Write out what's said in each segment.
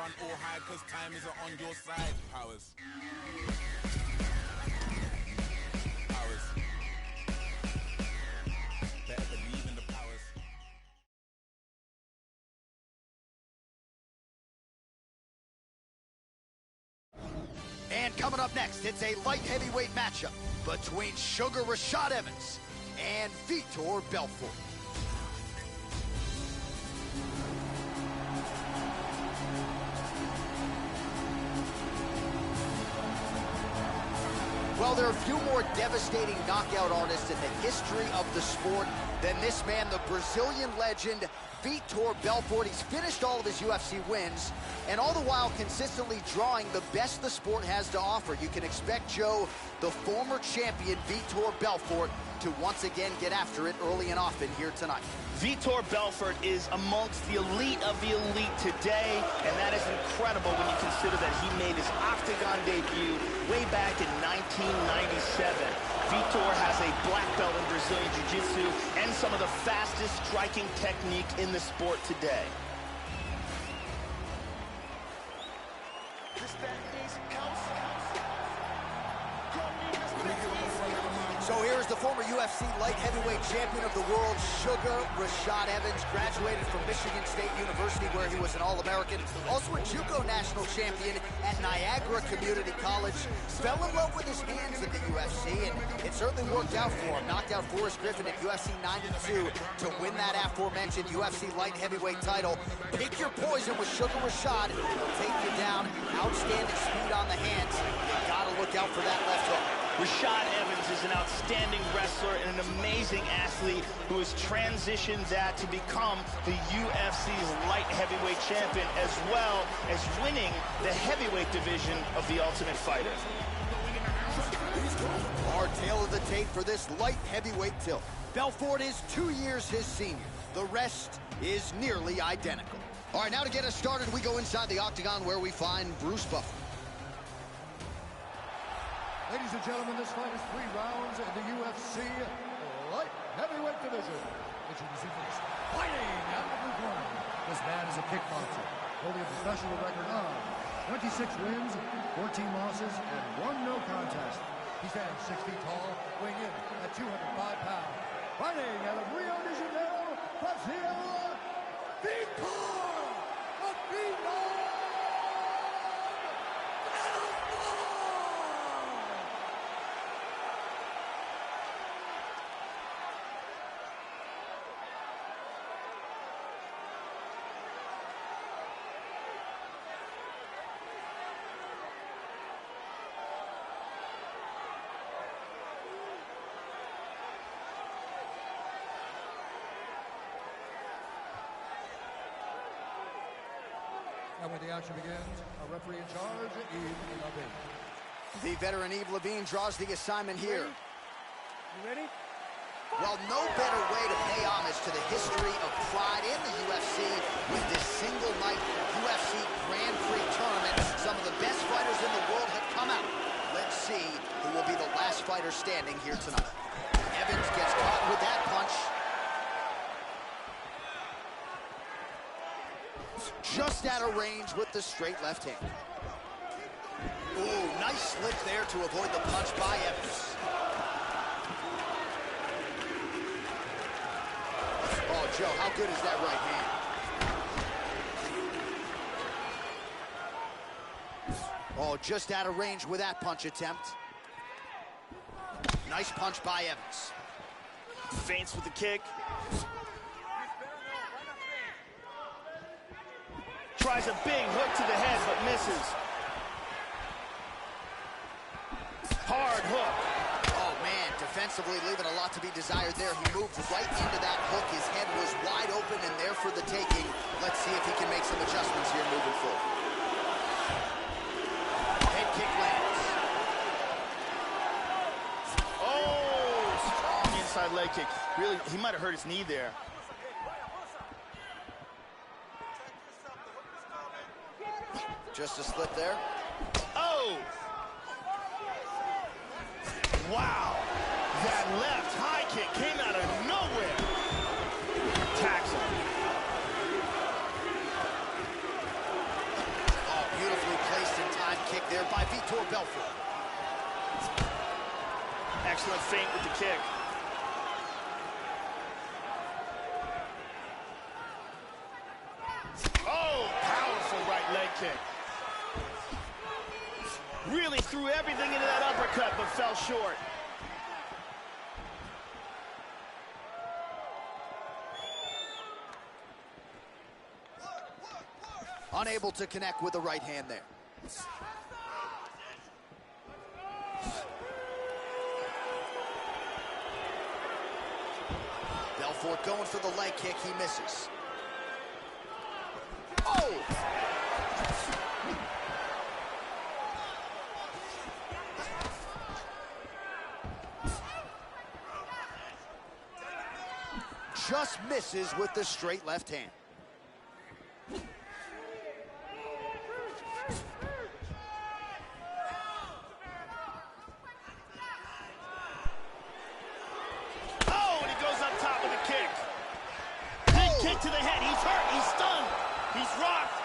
front or hide, cause time isn't on your side. Powers. Powers. Better believe in the powers. And coming up next, it's a light heavyweight matchup between Sugar Rashad Evans and Vitor Belfort. Well, there are few more devastating knockout artists in the history of the sport than this man, the Brazilian legend, Vitor Belfort. He's finished all of his UFC wins, and all the while consistently drawing the best the sport has to offer. You can expect, Joe, the former champion, Vitor Belfort, to once again get after it early and often here tonight. Vitor Belfort is amongst the elite of the elite today, and that is incredible when you consider that he made his octagon debut way back in 1997. Vitor has a black belt in Brazilian Jiu-Jitsu and some of the fastest striking technique in the sport today. So here's the former UFC light heavyweight champion of the world, Sugar Rashad Evans. Graduated from Michigan State University, where he was an All-American. Also a JUCO national champion at Niagara Community College. Fell in love with his hands in the UFC, and it certainly worked out for him. Knocked out Forrest Griffin at UFC 92 to win that aforementioned UFC light heavyweight title. Pick your poison with Sugar Rashad. He'll take you down. Outstanding speed on the hands. You gotta look out for that left hook. Rashad Evans is an outstanding wrestler and an amazing athlete who has transitioned that to become the UFC's light heavyweight champion, as well as winning the heavyweight division of the Ultimate Fighter. Our tale of the tape for this light heavyweight tilt. Belfort is 2 years his senior. The rest is nearly identical. All right, now to get us started, we go inside the octagon where we find Bruce Buffer. Ladies and gentlemen, this fight is 3 rounds in the UFC light heavyweight division. Introducing first, fighting out of the corner. This man is a kickboxer, holding a professional record of 26 wins, 14 losses, and 1 no contest. He stands 6 feet tall, weighing in at 205 pounds. Fighting out of Rio de Janeiro, Brazil, Vitor Belfort! And when the action begins, a referee in charge, Yves Levine. The veteran Yves Levine draws the assignment here. You ready? Well, no better way to pay homage to the history of pride in the UFC with this single night UFC Grand Prix tournament. Some of the best fighters in the world have come out. Let's see who will be the last fighter standing here tonight. Evans gets caught with that punch. Just out of range with the straight left hand. Ooh, nice slip there to avoid the punch by Evans. Oh, Joe, how good is that right hand? Oh, just out of range with that punch attempt. Nice punch by Evans. Feints with the kick. Tries a big hook to the head, but misses. Hard hook. Oh, man, defensively leaving a lot to be desired there. He moved right into that hook. His head was wide open and there for the taking. Let's see if he can make some adjustments here moving forward. Head kick lands. Oh, strong inside leg kick. Really, he might have hurt his knee there. Just a slip there. Oh! Wow! That left high kick came out of nowhere. Tax him. by Vitor Belfort. Excellent feint with the kick. Oh, powerful right leg kick. Really threw everything into that uppercut, but fell short. Unable to connect with the right hand there. Belfort going for the leg kick, he misses. Oh! Just misses with the straight left hand. Oh, and he goes up top with a kick. Big kick to the head. He's hurt. He's stunned. He's rocked.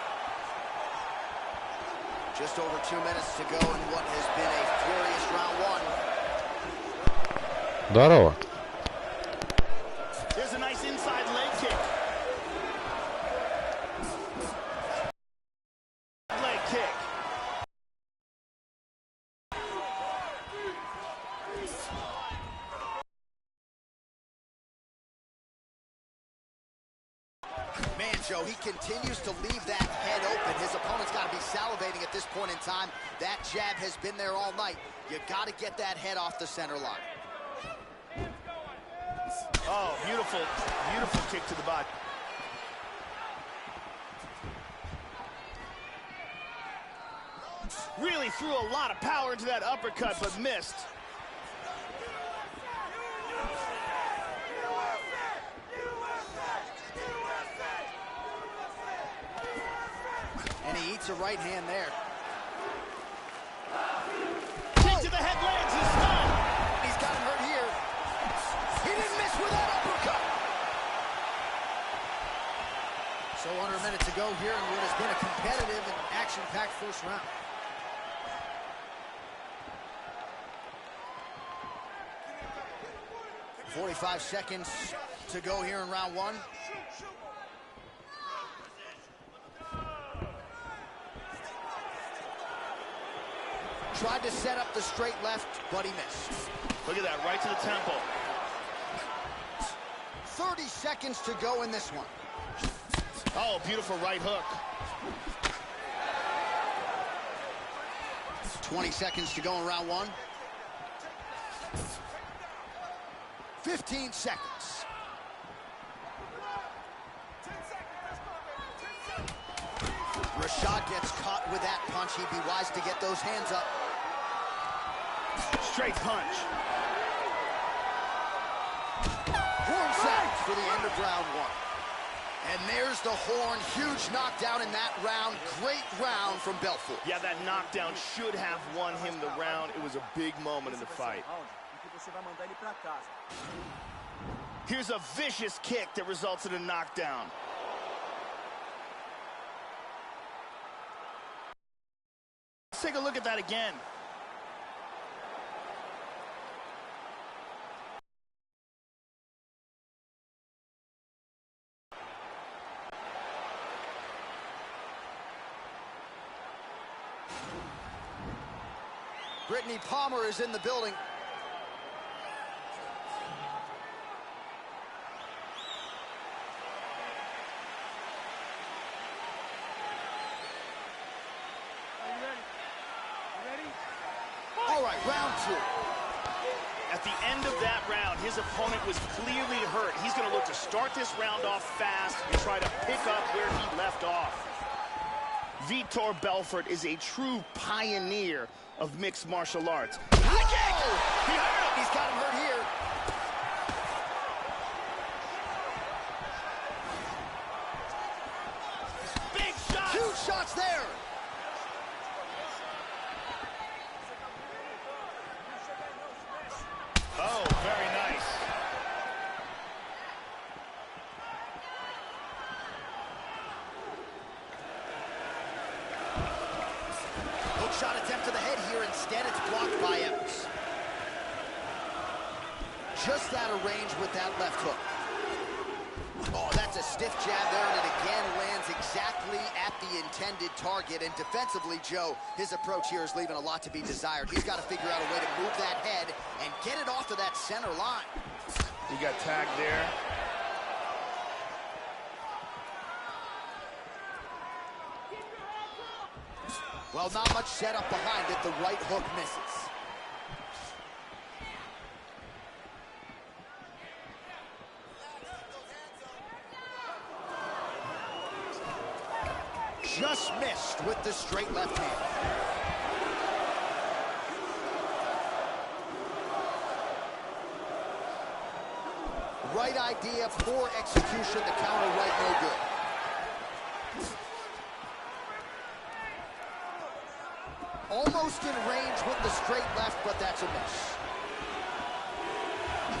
Just over 2 minutes to go in what has been a furious round one. Здорово. There's a nice inside leg kick. Leg kick. Man, Joe, he continues to leave that head open. His opponent's got to be salivating at this point in time. That jab has been there all night. You got to get that head off the center line. Oh, beautiful, beautiful kick to the body. Really threw a lot of power into that uppercut, but missed. And he eats a right hand there. Kick to the head lands, he's stunned. He's got him hurt here. He didn't miss with that uppercut. So under a minute to go here in what has been a competitive and action-packed first round. .45 seconds to go here in round one. Tried to set up the straight left, but he missed. Look at that, right to the temple. 30 seconds to go in this one. Oh, beautiful right hook. 20 seconds to go in round one. 15 seconds. Rashad gets caught with that punch. He'd be wise to get those hands up. Straight punch. Horn sounds for the end of round one. And there's the horn. Huge knockdown in that round. Great round from Belfort. Yeah, that knockdown should have won him the round. It was a big moment in the fight. Here's a vicious kick that results in a knockdown. Let's take a look at that again. Brittany Palmer is in the building. All right, round two. At the end of that round, his opponent was clearly hurt. He's going to look to start this round off fast and try to pick up where he left off. Vitor Belfort is a true pioneer of mixed martial arts. He hurt him. He's got him hurt here. Big shot! Huge shots there. Oh, very nice. Shot attempt to the head here. Instead, it's blocked by Evans. Just out of range with that left hook. Oh, that's a stiff jab there, and it again lands exactly at the intended target. And defensively, Joe, his approach here is leaving a lot to be desired. He's got to figure out a way to move that head and get it off of that center line. He got tagged there. Well, not much setup behind it. The right hook misses. Just missed with the straight left hand. Right idea, poor execution. The counter right, no good. Almost in range with the straight left, but that's a miss.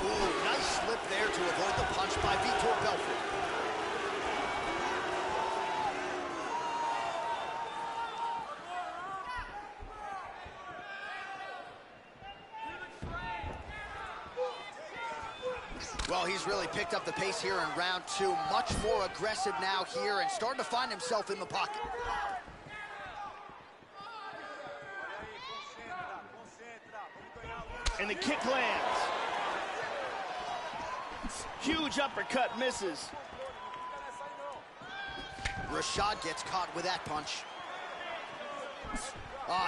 Ooh, nice slip there to avoid the punch by Vitor Belfort. Well, he's really picked up the pace here in round two. Much more aggressive now here and starting to find himself in the pocket. And the kick lands. Huge uppercut misses. Rashad gets caught with that punch.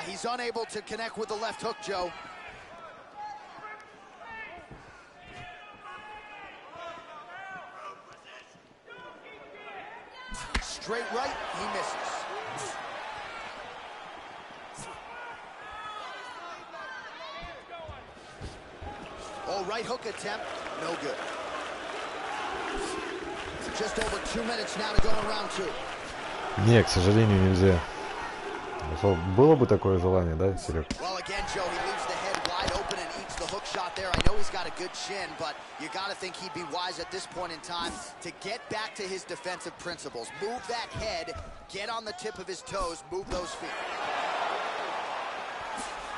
He's unable to connect with the left hook, Joe. Straight right, he misses. Oh, right hook attempt, no good. Just over 2 minutes now to go in round two. Не, к сожалению, нельзя. Было бы такое желание, да, Серег? Well, again, Joe, he leaves the head wide open and eats the hook shot there. I know he's got a good chin, but you got to think he'd be wise at this point in time to get back to his defensive principles. Move that head, get on the tip of his toes, move those feet.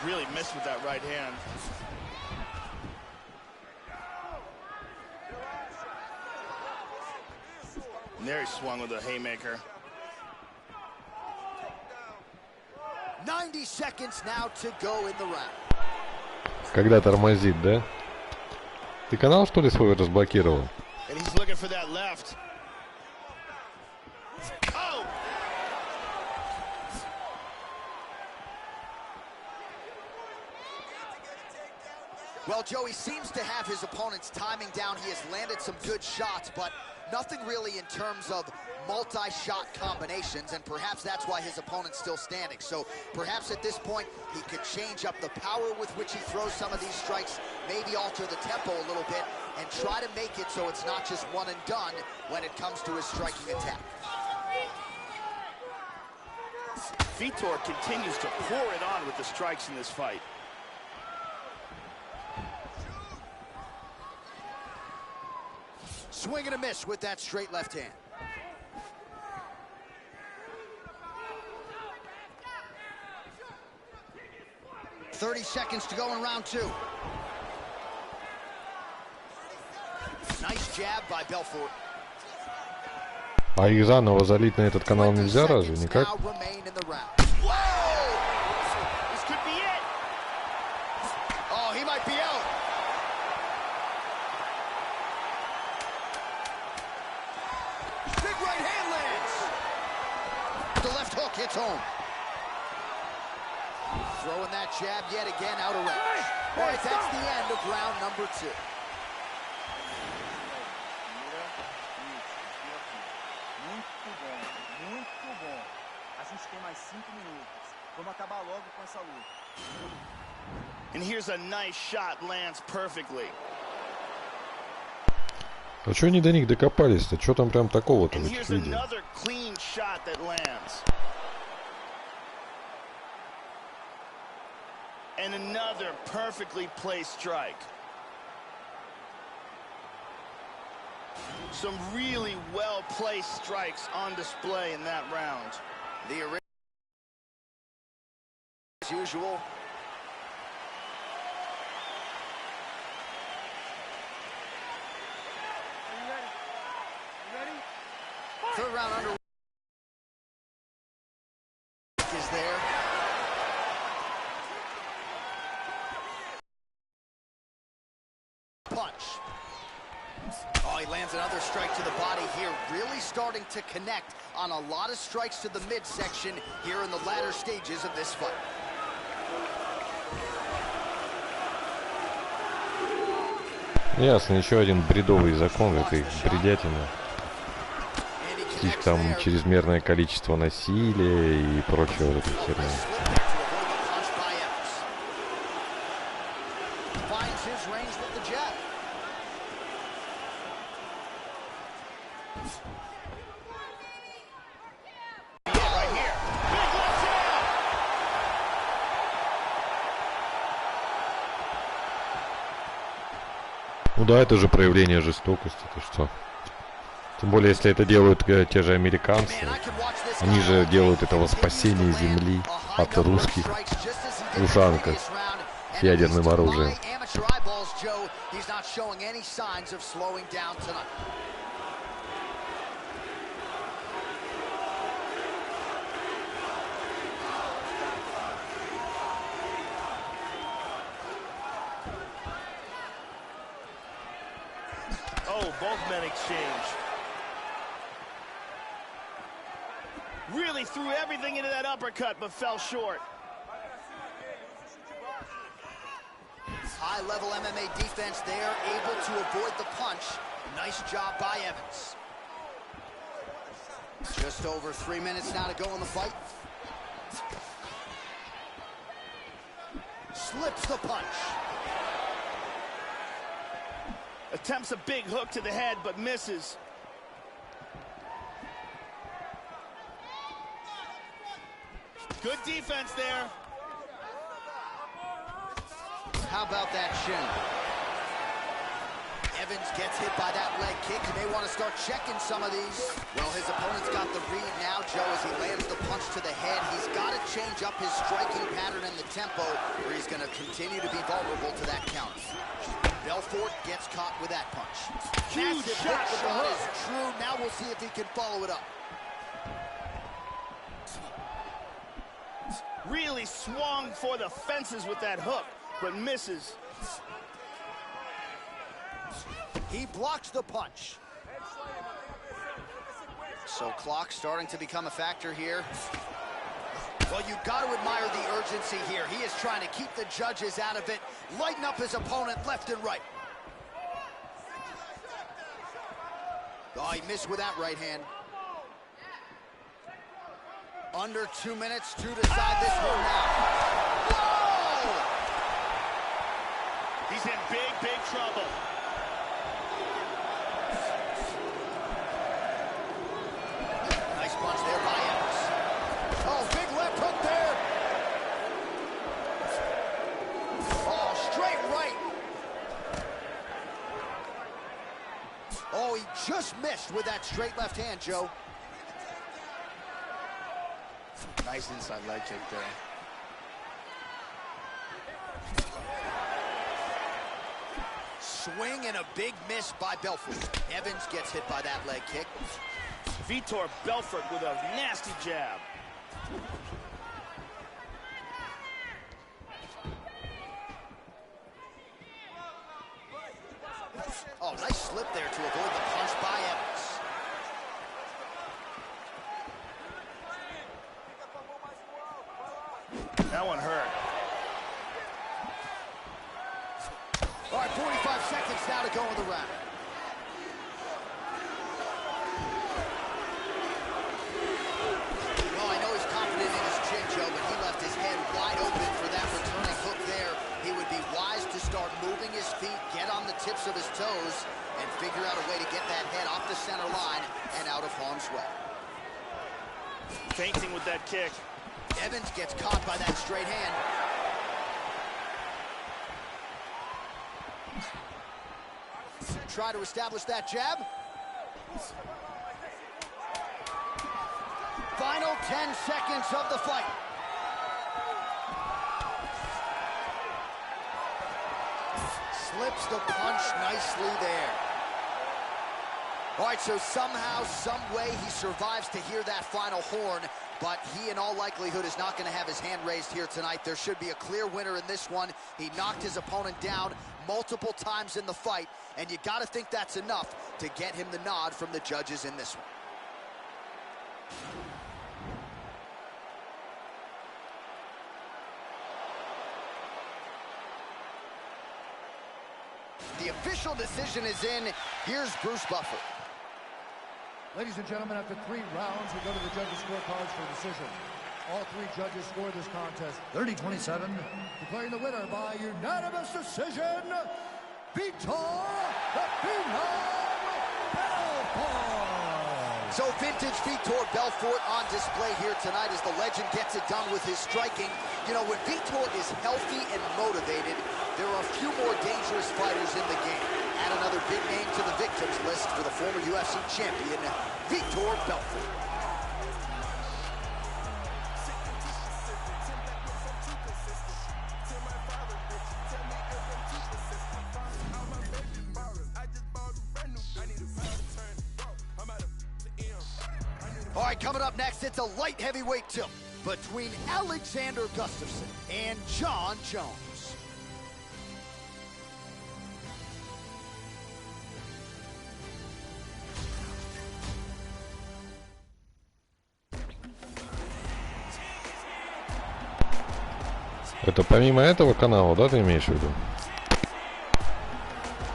Really missed with that right hand. And there he swung with a haymaker. 90 seconds now to go in the round. Когда тормозит, да? Ты канал, что ли, свой разблокировал? And he's looking for that left. Oh! Well, Joey seems to have his opponent's timing down. He has landed some good shots, but nothing really in terms of multi-shot combinations, and perhaps that's why his opponent's still standing. So perhaps at this point, he could change up the power with which he throws some of these strikes, maybe alter the tempo a little bit, and try to make it so it's not just one and done when it comes to his striking attack. Vitor continues to pour it on with the strikes in this fight. Swing and a miss with that straight left hand. .30 seconds to go in round two. Nice jab by Belfort. А их заново залить на этот канал нельзя разве? Никак? Oh, he might be out. Big right hand lands. The left hook hits home. Throwing that jab yet again out of range. All right, that's the end of round number two. Muito bom. A gente tem mais 5 minutos. Vamos acabar logo com essa luta. And here's a nice shot, lands perfectly. А чё они до них докопались-то? Чё там прям такого-то в And этих here's видео? another clean shot that lands. And another perfectly placed strike. Some really well-placed strikes on display in that round. The as usual. Third round under is there. Punch. Oh, he lands another strike to the body here, really starting to connect on a lot of strikes to the midsection here in the latter stages of this fight. Ясно, еще один бредовый закон этой бредятины. Слишком чрезмерное количество насилия и прочего вот этой херни. Ну да, это же проявление жестокости, ты что? Тем более, если это делают те же американцы. Они же делают это во спасение земли от русских в ушанках с ядерным оружием. Oh, both men exchange. Really threw everything into that uppercut, but fell short. High-level MMA defense there, able to avoid the punch. Nice job by Evans. Just over 3 minutes now to go in the fight. Slips the punch. Attempts a big hook to the head, but misses. Good defense there. How about that shin? Evans gets hit by that leg kick. He may want to start checking some of these. Well, his opponent's got the read now, Joe, as he lands the punch to the head. He's got to change up his striking pattern and the tempo, or he's going to continue to be vulnerable to that counter. Belfort gets caught with that punch. Huge shot with the hook. Is true. Now we'll see if he can follow it up. Really swung for the fences with that hook, but misses. He blocks the punch. So clock starting to become a factor here. Well, you've got to admire the urgency here. He is trying to keep the judges out of it, lighten up his opponent left and right. Oh, he missed with that right hand. Under 2 minutes to decide this one now. Whoa! He's in big, big trouble. Nice punch there by Evans. Oh, big left hook there. Oh, straight right. Oh, he just missed with that straight left hand, Joe. Nice inside leg kick there. Swing and a big miss by Belfort. Evans gets hit by that leg kick. Vitor Belfort with a nasty jab. Oh, nice slip there to avoid the punch by Evans. That one hurt. All right, 45 seconds now to go in the round. Well, I know he's confident in his chin, Joe, but he left his head wide open for that returning hook there. He would be wise to start moving his feet, get on the tips of his toes, and figure out a way to get that head off the center line and out of harm's way. Fainting with that kick. Evans gets caught by that straight hand. Try to establish that jab. Final 10 seconds of the fight. flips the punch nicely there. All right, so somehow, some way, he survives to hear that final horn, but he, in all likelihood, is not going to have his hand raised here tonight. There should be a clear winner in this one. He knocked his opponent down multiple times in the fight, and you got to think that's enough to get him the nod from the judges in this one. The official decision is in. Here's Bruce Buffer. Ladies and gentlemen, after 3 rounds, we go to the judges' scorecards for decision. All 3 judges scored this contest 30-27, declaring the winner by unanimous decision, Vitor the Phenom Belfort. So vintage Vitor Belfort on display here tonight as the legend gets it done with his striking. You know, when Vitor is healthy and motivated, there are a few more dangerous fighters in the game. Add another big name to the victims list for the former UFC champion, Vitor Belfort. All right, coming up next, it's a light heavyweight tilt between Alexander Gustafsson and Jon Jones. Это помимо этого канала, да, ты имеешь в виду?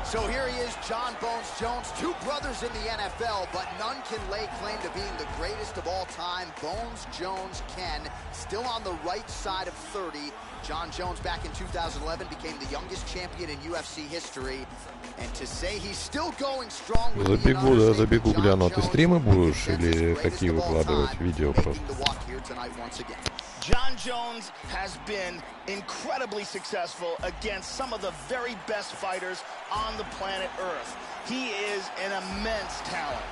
So here he is, Jon Bones Jones, 2 brothers in the NFL, but none can lay claim to being the greatest of all time. Bones Jones can, still on the right side of 30. Jon Jones back in 2011 became the youngest champion in UFC history. And to say he's still going strong with Забегу, да, забегу гляну. А ты стримы будешь или такие выкладывать видео просто? Jon Jones has been incredibly successful against some of the very best fighters on the planet Earth. He is an immense talent.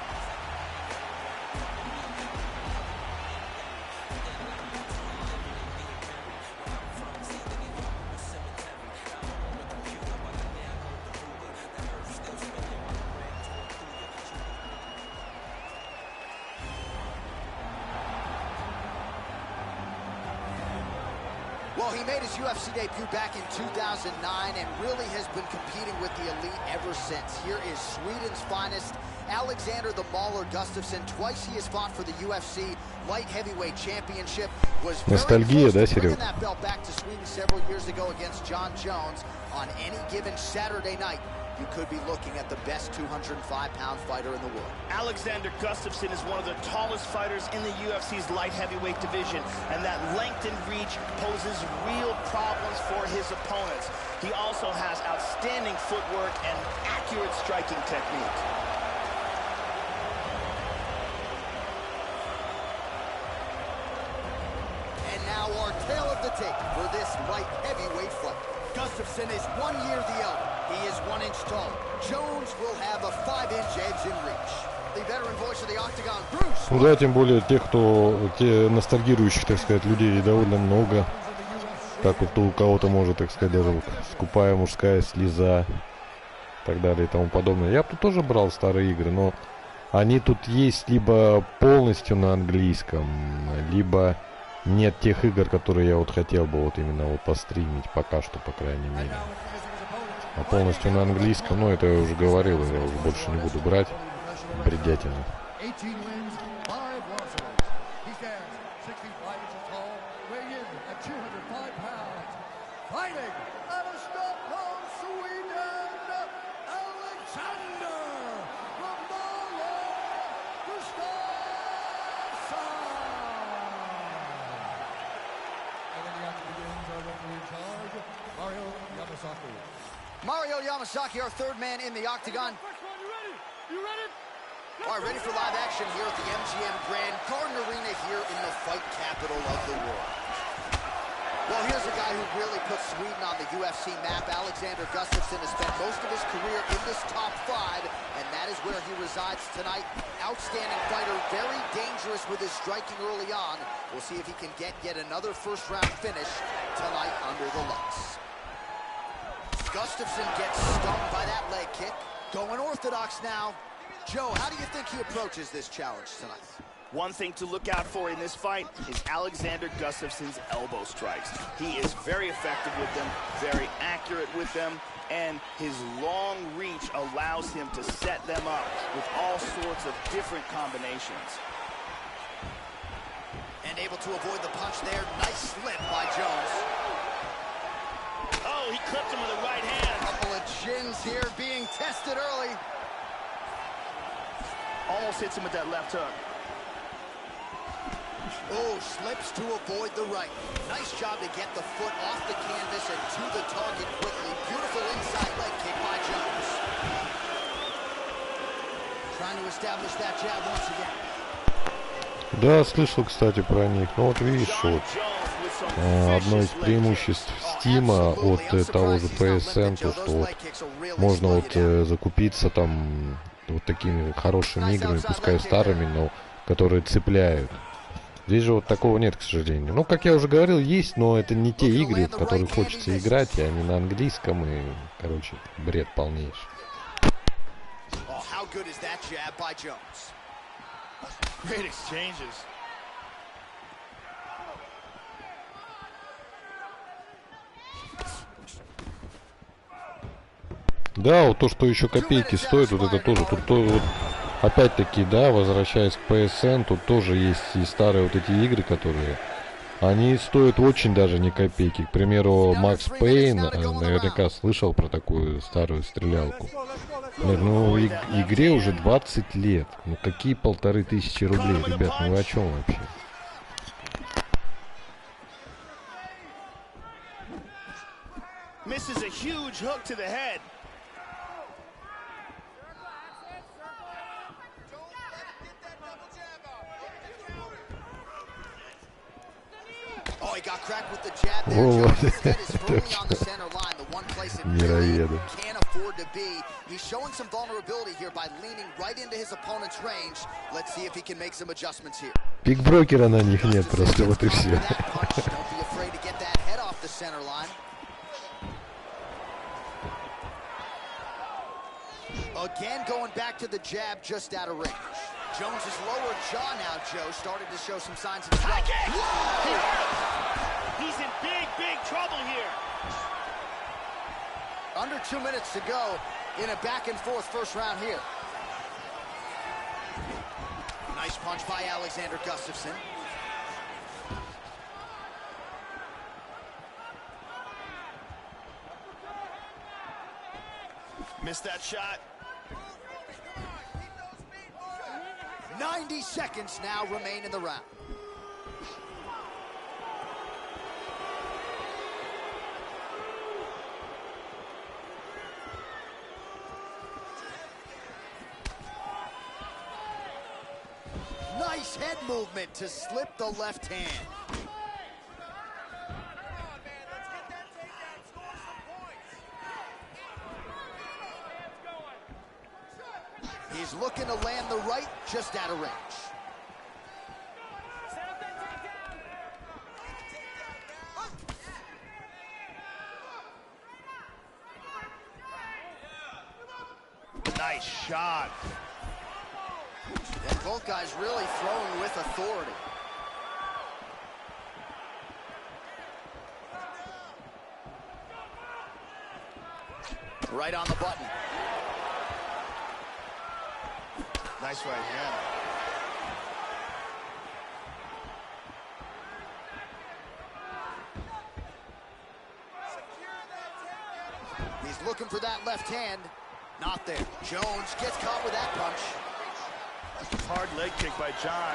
Well, he made his UFC debut back in 2009 and really has been competing with the elite ever since. Here is Sweden's finest, Alexander the Mauler Gustafsson. Twice he has fought for the UFC light heavyweight championship. Was very close to bringing that belt back to Sweden several years ago against Jon Jones. On any given Saturday night, you could be looking at the best 205-pound fighter in the world. Alexander Gustafsson is one of the tallest fighters in the UFC's light heavyweight division, and that length and reach poses real problems for his opponents. He also has outstanding footwork and accurate striking technique. And now our tale of the tape for this light heavyweight fight. Gustafsson is 1 year the elder. He is 1 inch taller. Jones will have a 5-inch edge in reach. The veteran voice of the octagon, Bruce. Ну да, тем более тех, те ностальгирующих, так сказать, людей довольно много. Так вот у кого-то может, так сказать, даже вот скупая мужская слеза, и так далее и тому подобное. Я тут тоже брал старые игры, но они тут есть либо полностью на английском, либо нет тех игр, которые я вот хотел бы вот именно вот постримить, пока что, по крайней мере. А полностью на английском, ну это я уже говорил, я уже больше не буду брать. Бредятина. Mario Yamasaki, our third man in the octagon. You ready? All right, ready for live action here at the MGM Grand Garden Arena here in the fight capital of the world. Well, here's a guy who really put Sweden on the UFC map. Alexander Gustafsson has spent most of his career in this top 5, and that is where he resides tonight. Outstanding fighter, very dangerous with his striking early on. We'll see if he can get yet another first-round finish tonight under the lights. Gustafsson gets stung by that leg kick. Going orthodox now. Joe, how do you think he approaches this challenge tonight? One thing to look out for in this fight is Alexander Gustafsson's elbow strikes. He is very effective with them, very accurate with them, and his long reach allows him to set them up with all sorts of different combinations. And able to avoid the punch there. Nice slip by Jones. Oh, he clipped him with a right hand. Couple of chins here being tested early. Almost hits him with that left hook. Oh, slips to avoid the right. Nice job to get the foot off the canvas and to the target quickly. Beautiful inside leg kick by Jones. Trying to establish that jab once again. Да, слышал, кстати, про них. Ну вот видишь, вот одно из преимуществ Стима от того же PSN, то что вот можно вот закупиться там вот такими хорошими играми, пускай старыми, но которые цепляют. Здесь же вот такого нет, к сожалению. Ну, как я уже говорил, есть, но это не те игры, в которые хочется играть, и они на английском, и, короче, бред полнейший. Great exchanges. Да, вот то, что еще копейки стоит, вот это тоже. Тут вот, опять-таки, да, возвращаясь к PSN, тут тоже есть и старые вот эти игры, которые, они стоят очень даже не копейки. К примеру, Макс Пейн, наверняка слышал про такую старую стрелялку. Ну, игре уже 20 лет. Ну, какие 1500 рублей, ребят, ну вы о чем вообще? Misses a huge hook to the head. Oh, he got cracked with the jab there. His head is firmly on the center line, the one place it really can't afford to be. He's showing some vulnerability here by leaning right into his opponent's range. Let's see if he can make some adjustments here. Пикброкера на них нет, просто вот и все. Don't be afraid to get that head off the center line. Again, going back to the jab just out of range. Jones's lower jaw now, Joe, started to show some signs of trouble. He's in big trouble here. Under 2 minutes to go in a back-and-forth first round here. Nice punch by Alexander Gustafsson. Missed that shot. 90 seconds now remain in the round. Nice head movement to slip the left hand. He's looking to land the right, just out of range. Nice shot. And both guys really throwing with authority. Right on the button. Nice right hand. He's looking for that left hand. Not there. Jones gets caught with that punch. Hard leg kick by John.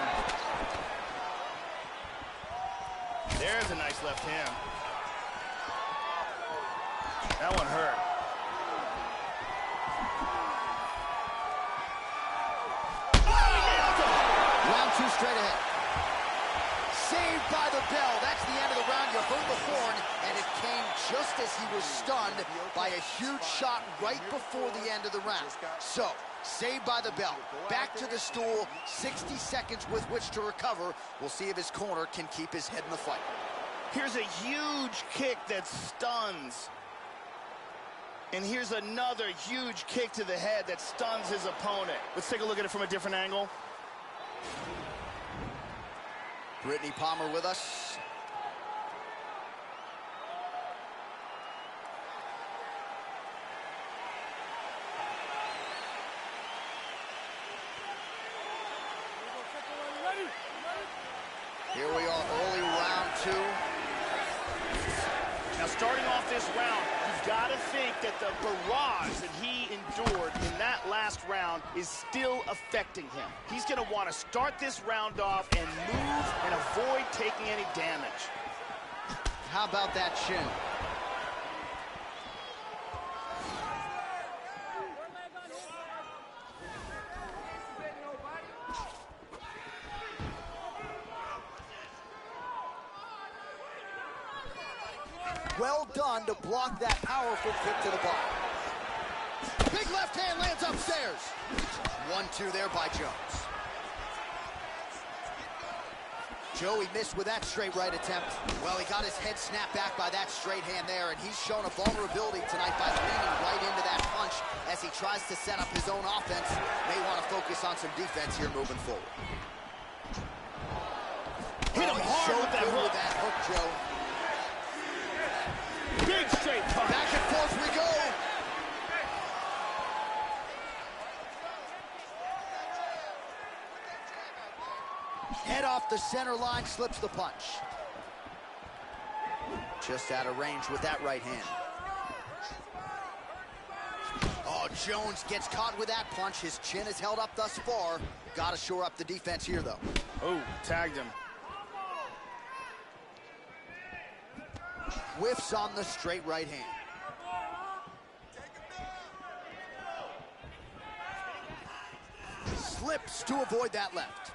There's a nice left hand. That one hurt. Round two straight ahead. Saved by the bell. That's the end of the round. You heard the horn, and it came just as he was stunned by a huge shot right before the end of the round. So, saved by the bell. Back to the stool. 60 seconds with which to recover. We'll see if his corner can keep his head in the fight. Here's a huge kick that stuns. And here's another huge kick to the head that stuns his opponent. Let's take a look at it from a different angle. Brittany Palmer with us. Here we are, early round 2. Now, starting off this round, you've got to think that the barrage that he endured in that last round is still affecting him. He's going to want to start this round off and move and avoid taking any damage. How about that chin? Well done to block that powerful kick to the body. Big left hand lands upstairs. 1-2 there by Jones. Joey missed with that straight right attempt. Well, he got his head snapped back by that straight hand there, and he's shown a vulnerability tonight by leaning right into that punch as he tries to set up his own offense. May want to focus on some defense here moving forward. Hit him hard with that hook, Joe. Big straight punch. Back and forth we go. Head off the center line, slips the punch. Just out of range with that right hand. Oh, Jones gets caught with that punch. His chin is held up thus far. Got to shore up the defense here, though. Oh, tagged him. Whiffs on the straight right hand. Slips to avoid that left.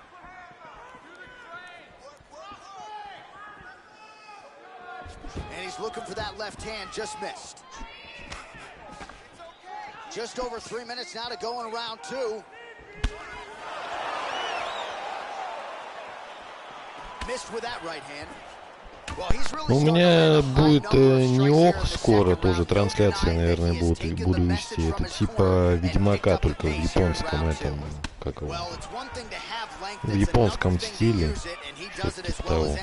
And he's looking for that left hand, just missed. Just over 3 minutes now to go in round 2. Missed with that right hand. У меня будет не ох скоро, тоже трансляции, наверное, буду вести. Это типа Ведьмака, только в японском этом, как его, в японском стиле, что-то типа того.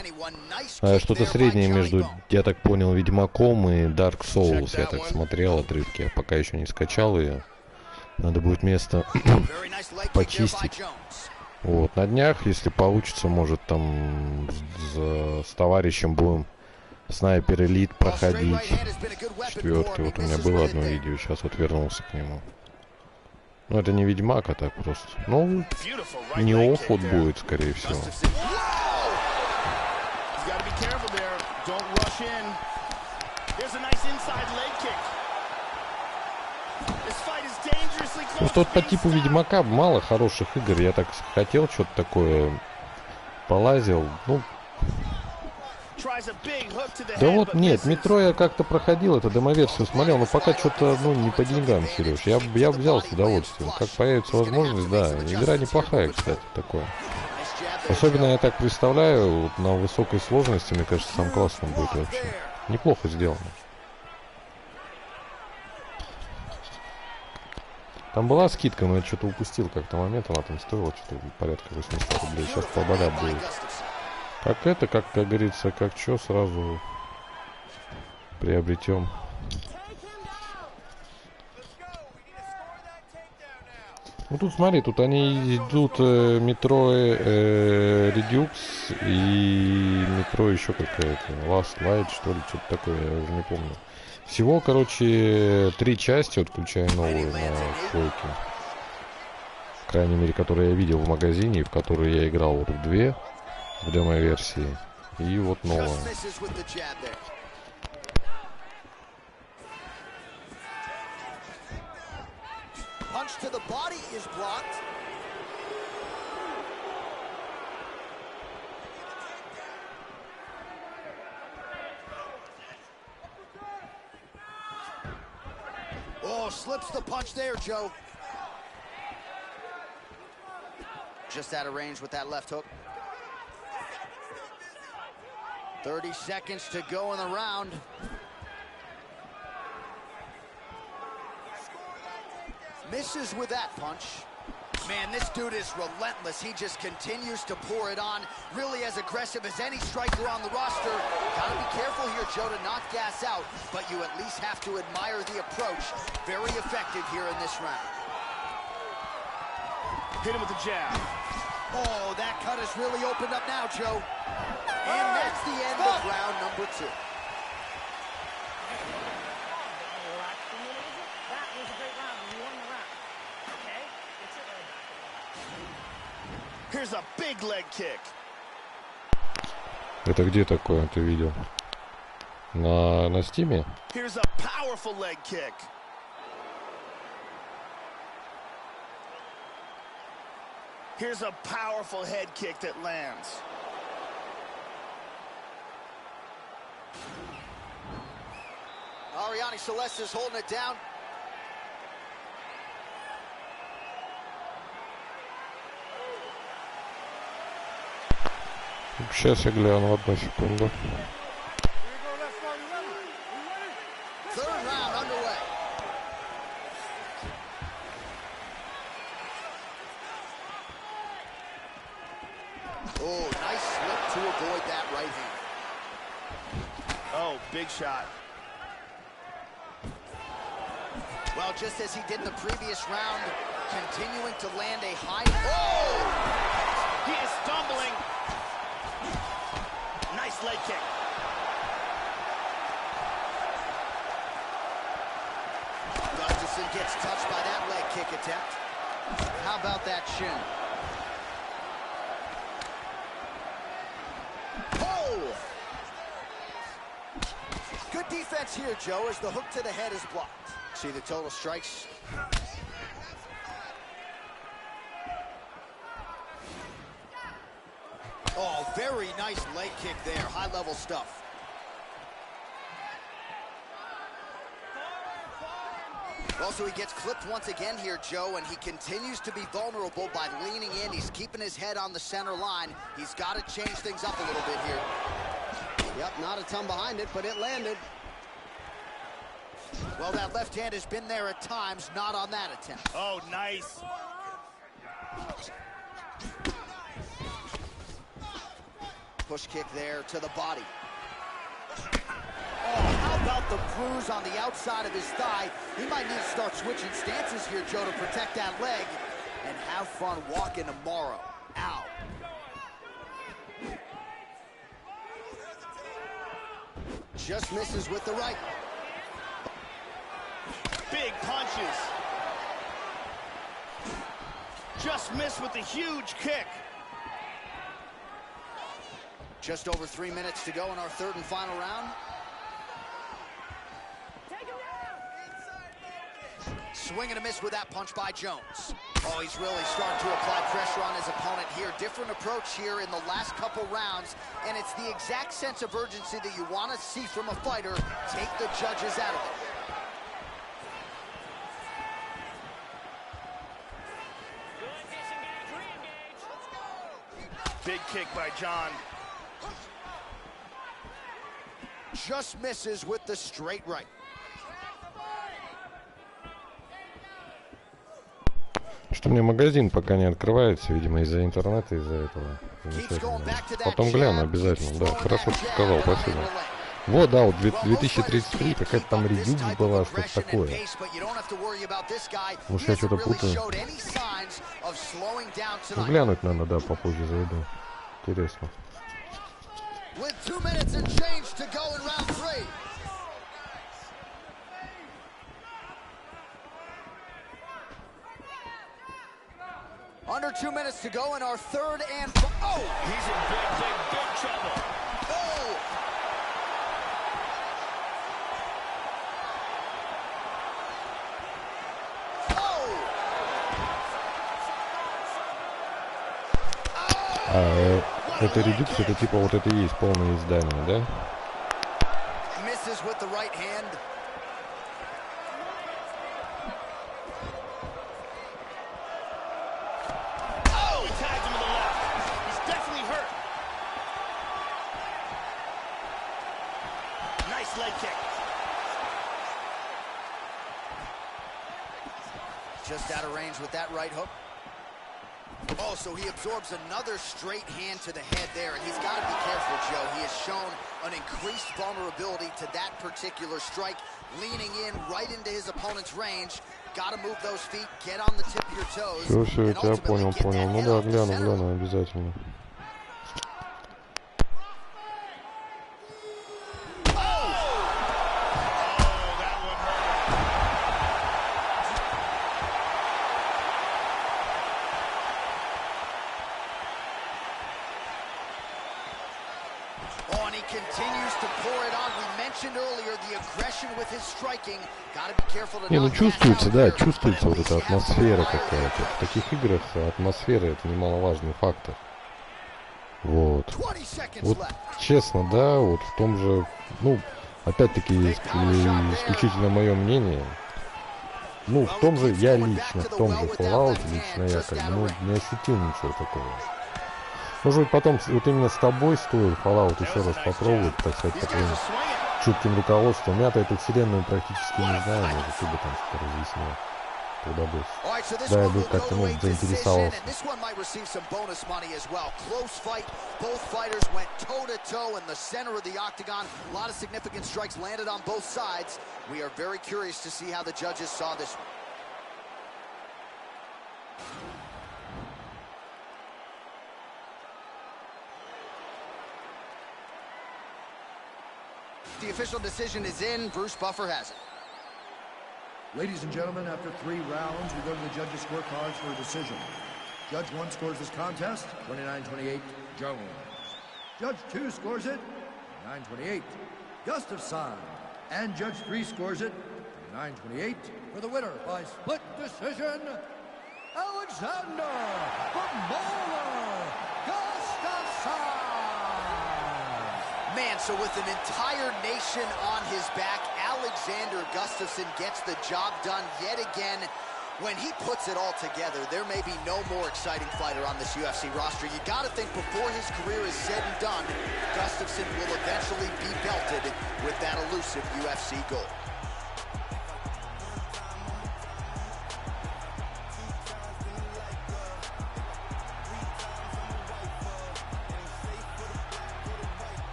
Что-то среднее между, я так понял, Ведьмаком и Dark Souls. Я так смотрел отрывки, я пока еще не скачал ее. Надо будет место почистить. Вот, на днях, если получится, может, там с товарищем будем Снайпер Элит проходить. 4-й. Вот у меня было одно видео, сейчас вот вернулся к нему. Ну, это не Ведьмак, а так просто. Ну, не охот будет, скорее всего. Просто вот по типу Ведьмака мало хороших игр. Я так хотел, что-то такое полазил. Ну, да вот нет, метро я как-то проходил, это демоверсию смотрел, но пока что-то, ну, не по деньгам, Сереж. Я взял с удовольствием. Как появится возможность, да. Игра неплохая, кстати, такое. Особенно я так представляю, вот на высокой сложности, мне кажется, там классно будет вообще. Неплохо сделано. Там была скидка, но я что-то упустил как-то момент, она там стоила что-то порядка 800 рублей. Сейчас поболя будет. Как это, как говорится, как что, сразу приобретем. Ну тут смотри, тут они идут метро Redux и метро еще какая-то. Last Light, что ли, что-то такое, я уже не помню. Всего, короче, 3 части, вот, включая новую на стойке. В крайней мере, которую я видел в магазине, в которую я играл вот в 2, в демо-версии. И вот новая. Oh, slips the punch there, Joe. Just out of range with that left hook. 30 seconds to go in the round. Misses with that punch. Man, this dude is relentless. He just continues to pour it on. Really as aggressive as any striker on the roster. Gotta be careful here, Joe, to not gas out, but you at least have to admire the approach. Very effective here in this round. Hit him with the jab. Oh, that cut has really opened up now, Joe. And that's the end of round number 2. Here's a big leg kick. Это где такое ты видел? На Стиме? Here's a powerful leg kick. Here's a powerful head kick that lands. Ariane Celeste is holding it down. Сейчас я гляну, одну секунду. Third round underway. Oh, nice slip to avoid that right hand. Oh, big shot. Well, just as he did in the previous round, continuing to land a high... Oh! He is stumbling. Nice leg kick. Gustafsson gets touched by that leg kick attempt. How about that shin? Oh! Good defense here, Joe, as the hook to the head is blocked. See the total strikes? Oh, very nice leg kick there. High-level stuff. Also, he gets clipped once again here, Joe, and he continues to be vulnerable by leaning in. He's keeping his head on the center line. He's got to change things up a little bit here. Yep, not a ton behind it, but it landed. Well, that left hand has been there at times, not on that attempt. Oh, nice. Push kick there to the body. Oh, how about the bruise on the outside of his thigh? He might need to start switching stances here, Joe, to protect that leg and have fun walking tomorrow. Ow. Just misses with the right. Big punches. Just missed with a huge kick. Just over 3 minutes to go in our third and final round. Swing and a miss with that punch by Jones. Oh, he's really starting to apply pressure on his opponent here. Different approach here in the last couple rounds, and it's the exact sense of urgency that you want to see from a fighter. Take the judges out of it. Big kick by John. Just misses with the straight right. Что мне магазин пока не открывается, видимо, из-за интернета, из-за этого. Потом гляну обязательно, да, хорошо, что сказал, спасибо. Вот, да, вот 2033, какая-то там редюкс была, что-то такое. Может, я что-то путаю. Ну, глянуть надо, да, попозже зайду. Интересно. With 2 minutes and change to go in round 3. Under 2 minutes to go in our third and... Oh! He's in big trouble. Oh! А это редюкс, это типа вот это и есть полное издание, да? Misses with the right hand. Oh, he tagged him with the left. He's definitely hurt. Nice leg kick. just out of range with that right hook. Oh, so he absorbs another straight hand to the head there, and he's got to be careful, Joe. He has shown an increased vulnerability to that particular strike, leaning in right into his opponent's range. Got to move those feet, get on the tip of your toes. Все, я тебя понял. Ну да, гляну обязательно. Не, ну чувствуется, да, чувствуется вот эта атмосфера какая-то. В таких играх атмосфера — это немаловажный фактор. Вот. Вот честно, да, вот в том же, ну, опять-таки, исключительно мое мнение. Ну, в том же, я лично, в том же Fallout, лично я как бы, ну, не ощутил ничего такого. Может быть, потом вот именно с тобой стоит Fallout еще раз попробовать, так сказать, таким чутким руководством. Я-то эту вселенную практически не знаю, может, ты бы там что-то разъяснил. Тогда бы, да, я бы как-то, ну, заинтересовался. The official decision is in. Bruce Buffer has it. Ladies and gentlemen, after 3 rounds, we go to the judges' scorecards for a decision. Judge 1 scores this contest, 29-28, Jones. Judge 2 scores it, 29-28, Gustafsson. And Judge 3 scores it, 29-28, for the winner by split decision, Alexander Gustafsson. Man, so with an entire nation on his back, Alexander Gustafsson gets the job done yet again. When he puts it all together, there may be no more exciting fighter on this UFC roster. You got to think before his career is said and done, Gustafsson will eventually be belted with that elusive UFC gold.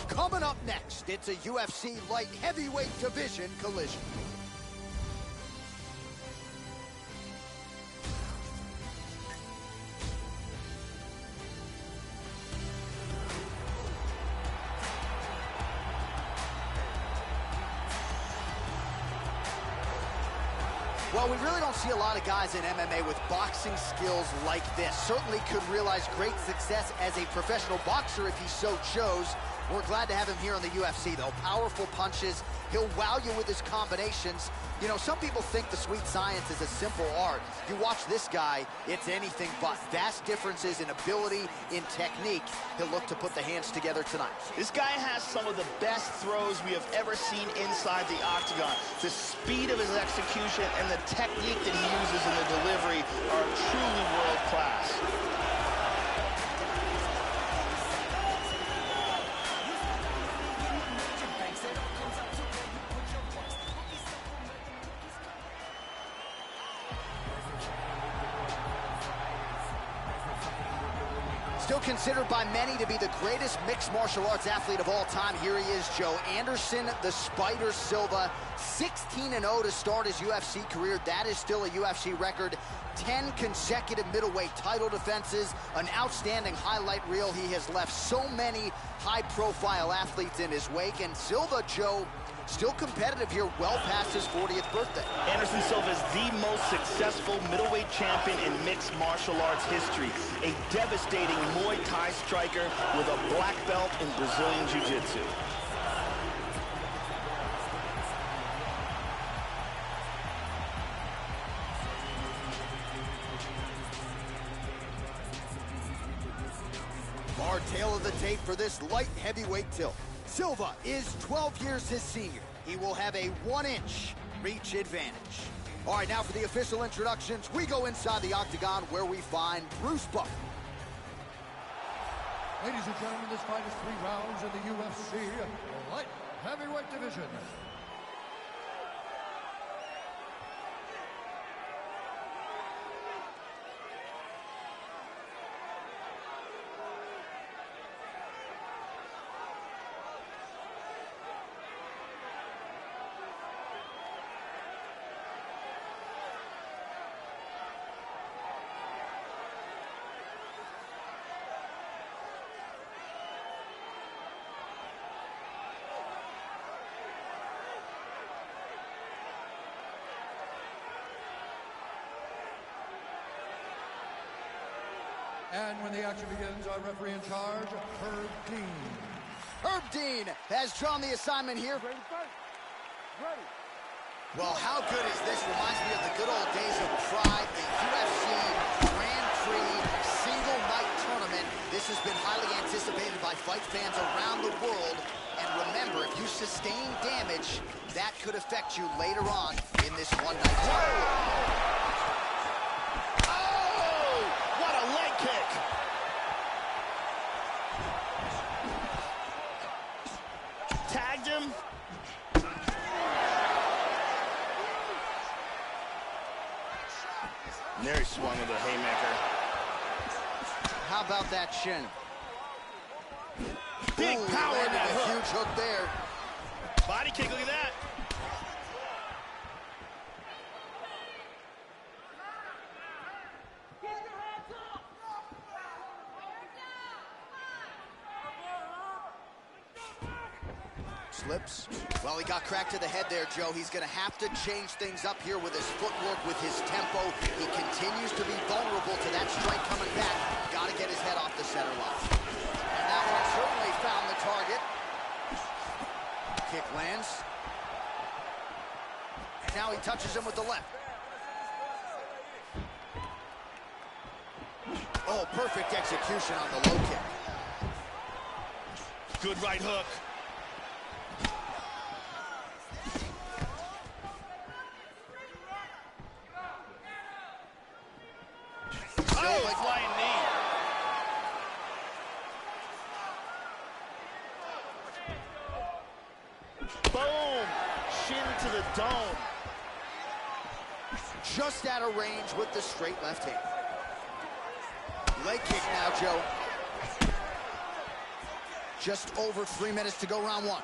Coming up next, it's a UFC light heavyweight division collision. Well, we really don't see a lot of guys in MMA with boxing skills like this. Certainly could realize great success as a professional boxer if he so chose. We're glad to have him here on the UFC, though. Powerful punches. He'll wow you with his combinations. You know, some people think the sweet science is a simple art. You watch this guy, it's anything but. Vast differences in ability, in technique. He'll look to put the hands together tonight. This guy has some of the best throws we have ever seen inside the octagon. The speed of his execution and the technique that he uses in the delivery are truly world class. Still considered by many to be the greatest mixed martial arts athlete of all time. Here he is, Joe Anderson, the Spider Silva. 16-0 to start his UFC career. That is still a UFC record. 10 consecutive middleweight title defenses. An outstanding highlight reel. He has left so many high-profile athletes in his wake. And Silva, Joe, still competitive here well past his 40th birthday. Anderson Silva is the most successful middleweight champion in mixed martial arts history. A devastating Muay Thai striker with a black belt in Brazilian Jiu-Jitsu. Our tail of the tape for this light heavyweight tilt. Silva is 12 years his senior. He will have a 1-inch reach advantage. All right, now for the official introductions, we go inside the octagon where we find Bruce Buffer. Ladies and gentlemen, this fight is 3 rounds in the UFC light heavyweight division. And when the action begins, our referee in charge, Herb Dean. Herb Dean has drawn the assignment here. Ready. Well, how good is this? Reminds me of the good old days of Pride, the UFC Grand Prix single night tournament. This has been highly anticipated by fight fans around the world. And remember, if you sustain damage, that could affect you later on in this one night tournament. Kick. Tagged him. And there he swung with a haymaker. How about that shin? Big power in that hook. Huge hook there. Body kick, look at that. Slips. Well, he got cracked to the head there, Joe. He's going to have to change things up here with his footwork, with his tempo. He continues to be vulnerable to that strike coming back. Got to get his head off the center line. And that one certainly found the target. Kick lands. And now he touches him with the left. Oh, perfect execution on the low kick. Good right hook. Flying knee. Boom! Shin to the dome. Just out of range with the straight left hand. Leg kick now, Joe. Just over 3 minutes to go, round one.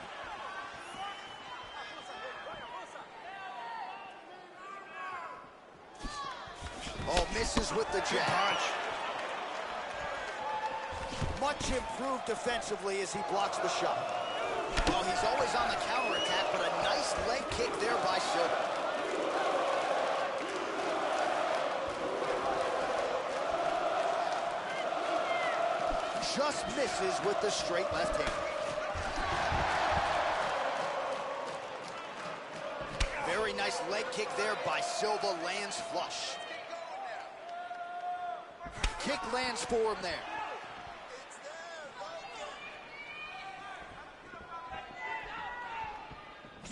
Oh, misses with the jab. Punch. Much improved defensively as he blocks the shot. Well, he's always on the counterattack, but a nice leg kick there by Silva. Just misses with the straight left hand. Very nice leg kick there by Silva, lands flush. Kick lands for him there.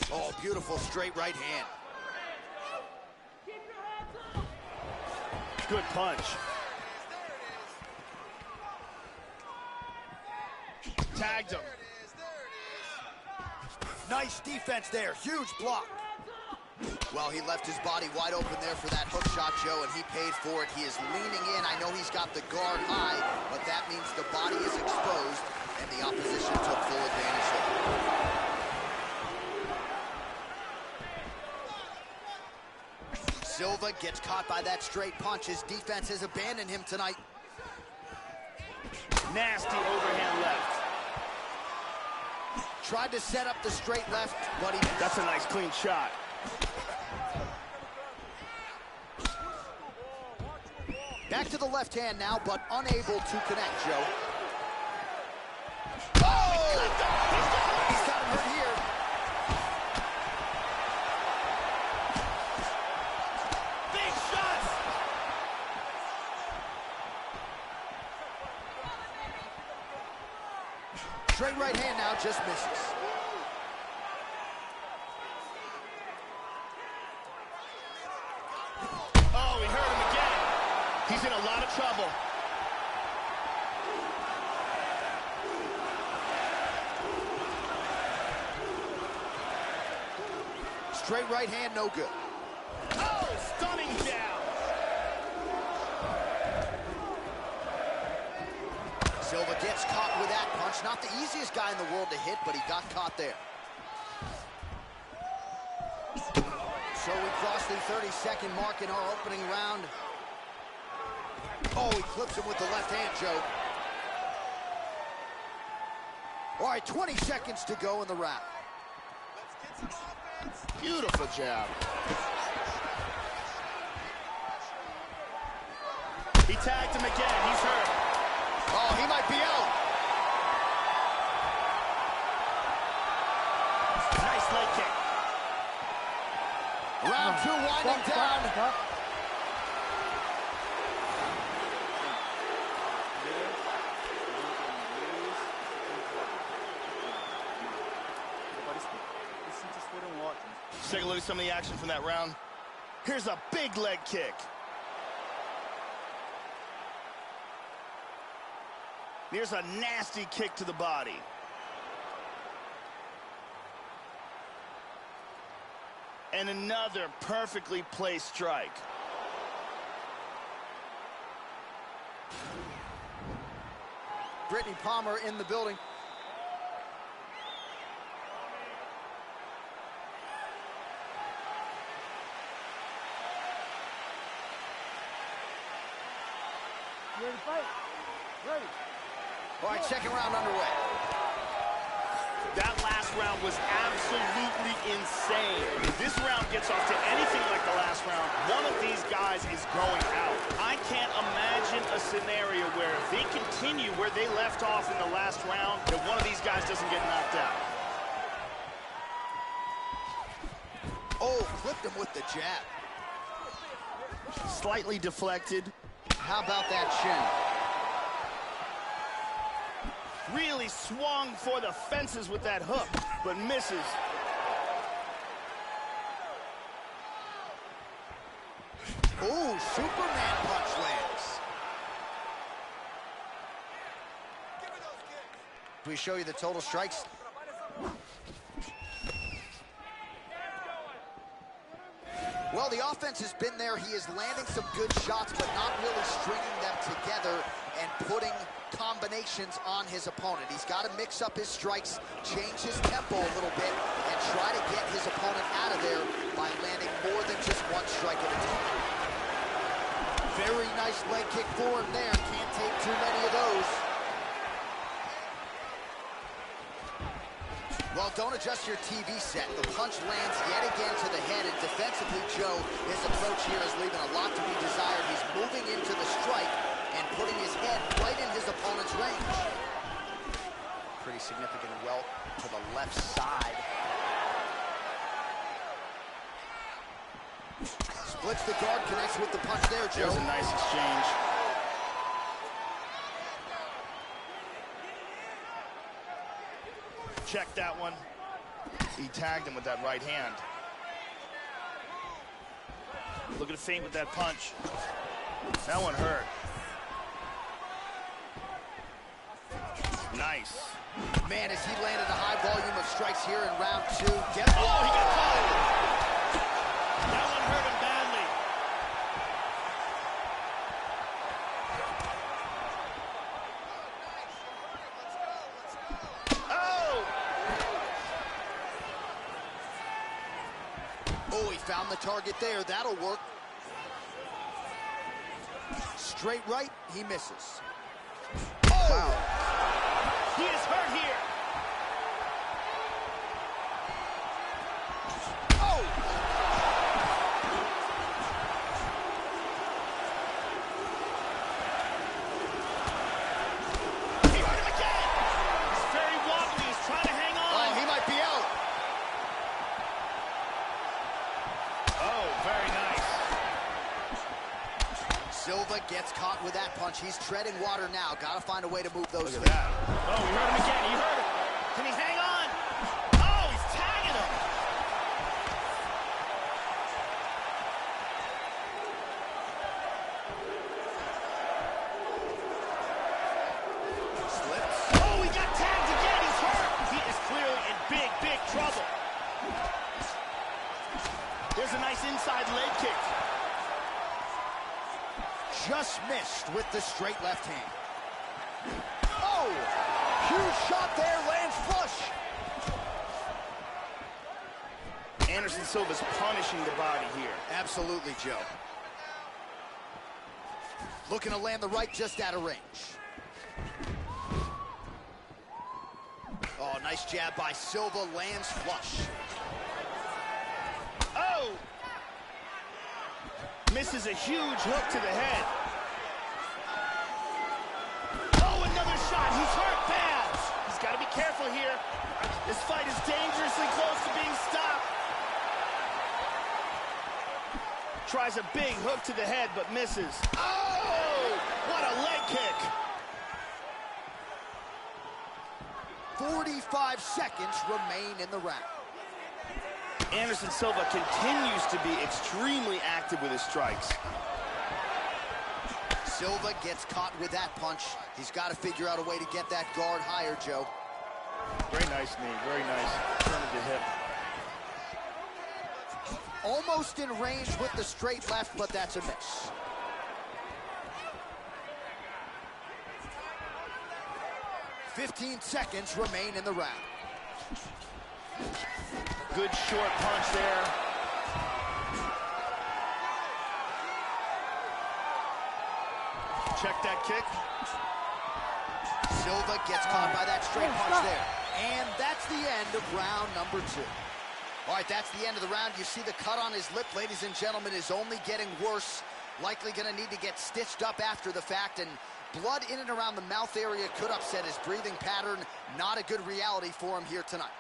Oh, beautiful straight right hand. Good punch. Tagged him. Nice defense there, huge block. Well, he left his body wide open there for that hook shot, Joe, and he paid for it. He is leaning in. I know he's got the guard high, but that means the body is exposed, and the opposition took full advantage of it. Silva gets caught by that straight punch. His defense has abandoned him tonight. Nasty overhand left. Tried to set up the straight left, but he... That's a nice clean shot. Back to the left hand now, but unable to connect, Joe. Oh! He's got him hurt here. Big shots! Straight right hand now, just misses. Oh, he hurt him again. He's in a lot of trouble. Straight right hand, no good. Oh, stunning jab. Silva gets caught with that punch. Not the easiest guy in the world to hit, but he got caught there. So we cross the 30-second mark in our opening round. Oh, he clips him with the left hand, Joe. All right, 20 seconds to go in the round. Beautiful jab. He tagged him again. He's hurt. Oh, he might be out. Nice leg kick. Round two winding down. Let's take a look at some of the action from that round. Here's a big leg kick. Here's a nasty kick to the body. And another perfectly placed strike. Brittany Palmer in the building. You ready to fight? Ready. All right, second round underway. That last round was absolutely insane. If this round gets off to anything like the last round, one of these guys is going out. I can't imagine a scenario where if they continue where they left off in the last round, that one of these guys doesn't get knocked out. Oh, clipped him with the jab. Slightly deflected. How about that chin? Really swung for the fences with that hook, but misses. Ooh, Superman punch lands. We show you the total strikes. Well, the offense has been there. He is landing some good shots, but not really stringing them together and putting combinations on his opponent. He's got to mix up his strikes, change his tempo a little bit, and try to get his opponent out of there by landing more than just one strike at a time. Very nice leg kick for him there. Can't take too many of those. Well, don't adjust your TV set. The punch lands yet again to the head, and defensively, Joe, his approach here is leaving a lot to be desired. He's moving into the strike and putting his head right in his opponent's range. Pretty significant welt to the left side. Splits the guard, connects with the punch there, Joe. There's a nice exchange. Check that one. He tagged him with that right hand. Look at the feint with that punch. That one hurt. Nice. Man, as he landed a high volume of strikes here in round two. Oh, he got caught. That one hurt him badly. Oh, he found the target there. That'll work. Straight right, he misses. Oh! Wow. He is hurt here. Oh! He hurt him again. He's very wobbly. He's trying to hang on. Oh, he might be out. Oh, very nice. Silva gets caught with that punch. He's treading water now. Gotta find a way to move those Look feet. at that. Oh, he hurt him again. He hurt him. Can he hang on? Oh, he's tagging him. Slips. Oh, he got tagged again. He's hurt. He is clearly in big, big trouble. just missed with the straight left hand. Oh, huge shot there, lands flush. Anderson Silva's punishing the body here. Absolutely, Joe. Looking to land the right just out of range. Oh, nice jab by Silva, lands flush. Oh! Misses a huge hook to the head. Oh, another shot. He's hurt bad. He's got to be careful here. This fight is dangerously close to being stopped. Tries a big hook to the head, but misses. Oh! What a leg kick. 45 seconds remain in the round. Anderson Silva continues to be extremely active with his strikes. Silva gets caught with that punch. He's got to figure out a way to get that guard higher, Joe. Very nice knee, very nice. Turn of the hip. Almost in range with the straight left, but that's a miss. "15 seconds remain in the round. Good short punch there. Check that kick. Silva gets caught by that straight punch there. And that's the end of round number 2. All right, that's the end of the round. You see the cut on his lip, ladies and gentlemen, is only getting worse. Likely going to need to get stitched up after the fact, and blood in and around the mouth area could upset his breathing pattern. Not a good reality for him here tonight.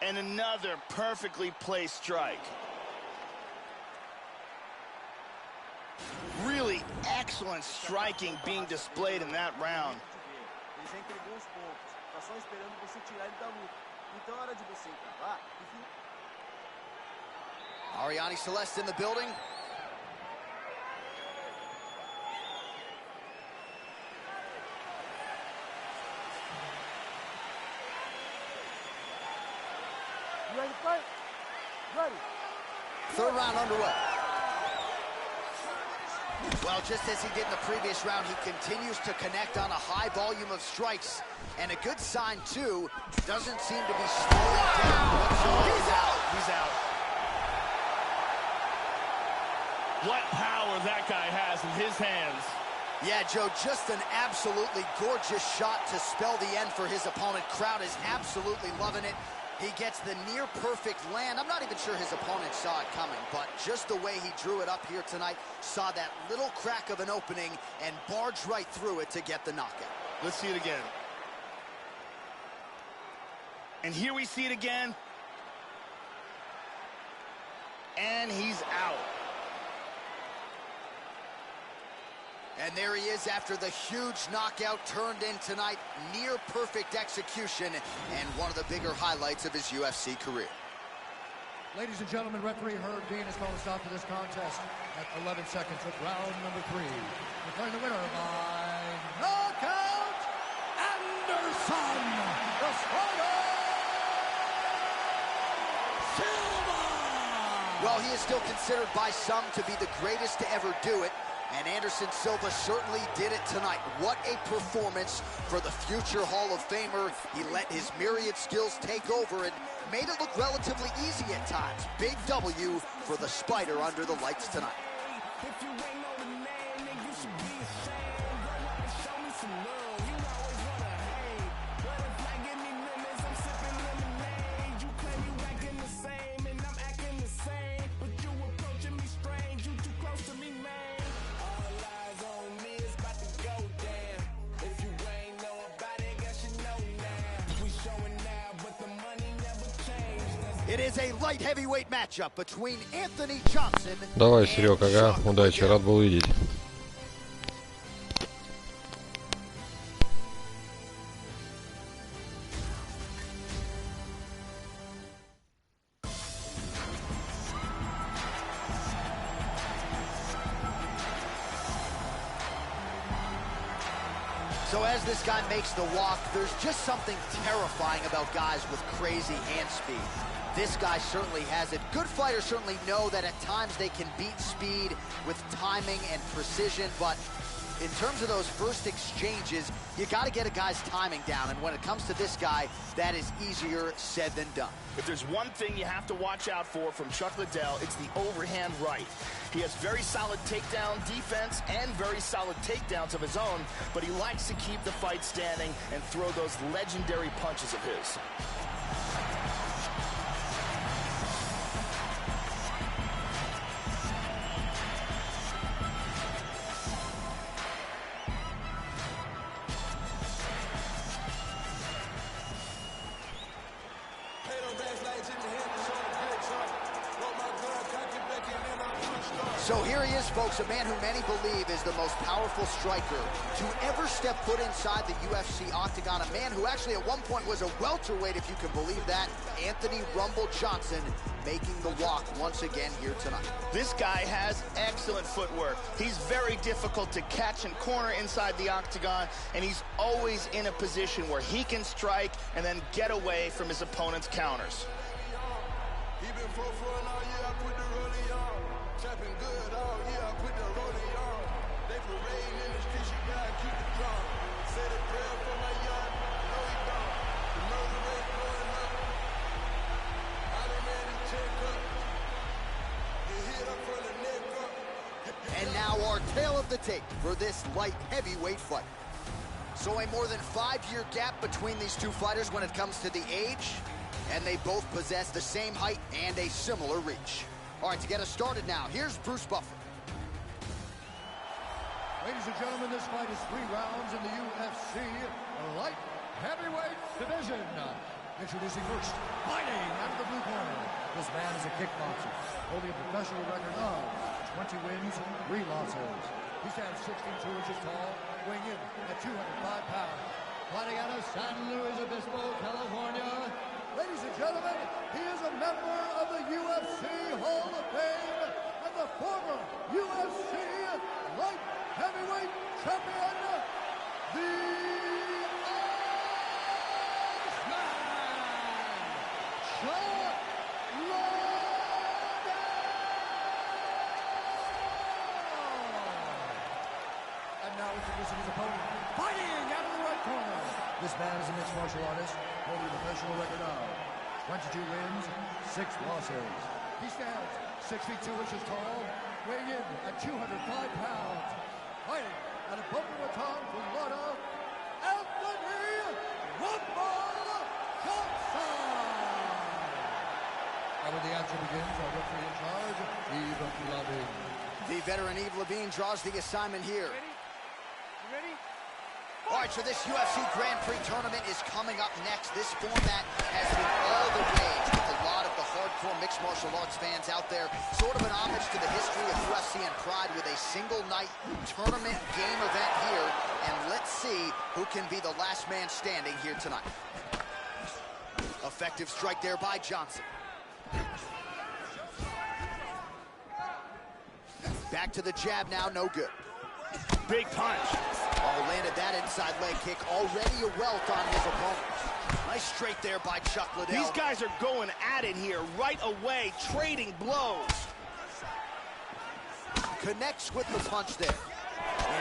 And another perfectly placed strike. Really excellent striking being displayed in that round. Ele já entregou os pontos. Tá só esperando você tirar ele da luta. Então é hora de você encarar e Ariane Celeste in the building. You ready to fight? Ready. Third round underway. Well, just as he did in the previous round, he continues to connect on a high volume of strikes. And a good sign, too, doesn't seem to be slowing down whatsoever. He's out. He's out. What power that guy has in his hands. Yeah, Joe, just an absolutely gorgeous shot to spell the end for his opponent. Crowd is absolutely loving it. He gets the near-perfect land. I'm not even sure his opponent saw it coming, but just the way he drew it up here tonight, saw that little crack of an opening and barged right through it to get the knockout. Let's see it again. And here we see it again. And he's out. And there he is after the huge knockout turned in tonight. Near perfect execution and one of the bigger highlights of his UFC career. Ladies and gentlemen, referee Herb Dean has called a stop to this contest at 11 seconds of round number 3. Declaring the winner by knockout, Anderson the Spider Silva! Well, he is still considered by some to be the greatest to ever do it. And Anderson Silva certainly did it tonight. What a performance for the future Hall of Famer. He let his myriad skills take over and made it look relatively easy at times. Big W for the Spider under the lights tonight. It is a light heavyweight matchup between Anthony Johnson. Давай, Серег, ага, удачи, рад был видеть. So as this guy makes the walk, there's just something terrifying about guys with crazy hand speed. This guy certainly has it. Good fighters certainly know that at times they can beat speed with timing and precision, but in terms of those first exchanges, you got to get a guy's timing down, and when it comes to this guy, that is easier said than done. If there's one thing you have to watch out for from Chuck Liddell, it's the overhand right. He has very solid takedown defense and very solid takedowns of his own, but he likes to keep the fight standing and throw those legendary punches of his. So here he is, folks, a man who many believe is the most powerful striker to ever step foot inside the UFC octagon. A man who actually at one point was a welterweight, if you can believe that. Anthony Rumble Johnson making the walk once again here tonight. This guy has excellent footwork. He's very difficult to catch and corner inside the octagon, and he's always in a position where he can strike and then get away from his opponent's counters. He been for all year, I put the rollie on. Trapping good all year, I put the rollie on. They parade in the streets, you gotta keep it strong. Say the prayer for my young, no he don't. The murder rate going up. I done ran the check up. You hit up from the neck up. And now our tale of the tape for this light heavyweight fight. So a more than 5-year gap between these two fighters when it comes to the age, and they both possess the same height and a similar reach. All right, to get us started now, here's Bruce Buffer. Ladies and gentlemen, this fight is 3 rounds in the UFC light heavyweight division. Introducing first, fighting out of the blue corner. This man is a kickboxer, holding a professional record of 20 wins, 3 losses. He stands 16 inches tall, weighing in at 205 pounds. Fighting out of San Luis Obispo, California. Ladies and gentlemen, he is a member of the UFC Hall of Fame and the former UFC light heavyweight champion, the And now introducing his opponent, fighting out of the right corner. This man is a mixed martial artist, holding a professional record of 22 wins, 6 losses. He stands 6 feet 2 inches tall, weighing in at 205 pounds. Fighting out of Boca Raton, Florida, Anthony Rumble Johnson. And when the action begins, our referee in charge, Yves Levine. The veteran Yves Levine draws the assignment here. All right, so this UFC Grand Prix tournament is coming up next. This format has been all the rage with a lot of the hardcore mixed martial arts fans out there. Sort of an homage to the history of UFC and Pride with a single-night tournament game event here. And let's see who can be the last man standing here tonight. Effective strike there by Johnson. Back to the jab now, no good. Big punch. Oh, landed that inside leg kick. Already a welt on his opponent. Nice straight there by Chuck Liddell. These guys are going at it here right away, trading blows. Connects with the punch there.